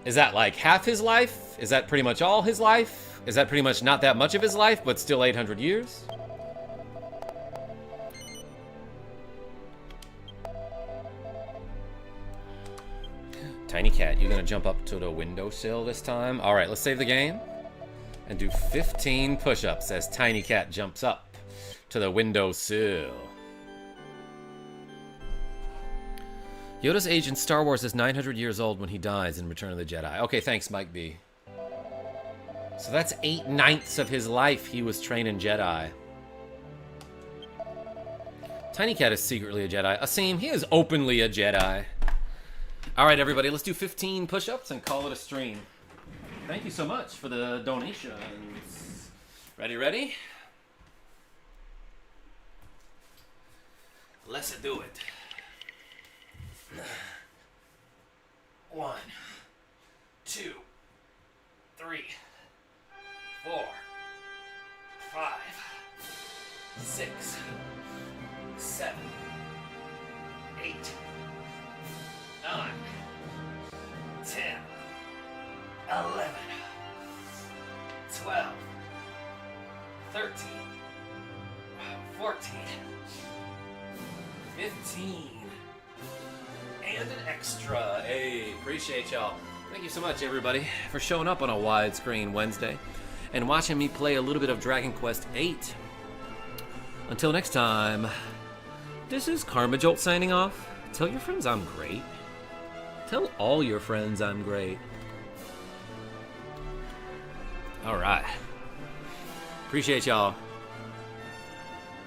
is that, like, half his life? Is that pretty much all his life? Is that pretty much not that much of his life, but still 800 years? Tiny cat, you gonna jump up to the windowsill this time? Alright, let's save the game. And do 15 push-ups as Tiny Cat jumps up to the windowsill. Yoda's age in Star Wars is 900 years old when he dies in Return of the Jedi. Okay, thanks, Mike B. So that's 8/9 of his life he was training Jedi. Tiny Cat is secretly a Jedi. Asim, he is openly a Jedi. Alright, everybody, let's do 15 push-ups and call it a stream. Thank you so much for the donations. Ready? Let's do it. 1, 2, 3, 4, 5, 6, 7, 8, 9, 10, 11, 12, 13, 14, 15, and an extra. Hey, appreciate y'all. Thank you so much, everybody, for showing up on a Widescreen Wednesday and watching me play a little bit of Dragon Quest VIII. Until next time, this is KarmaJolt signing off. Tell your friends I'm great. Tell all your friends I'm great. All right. Appreciate y'all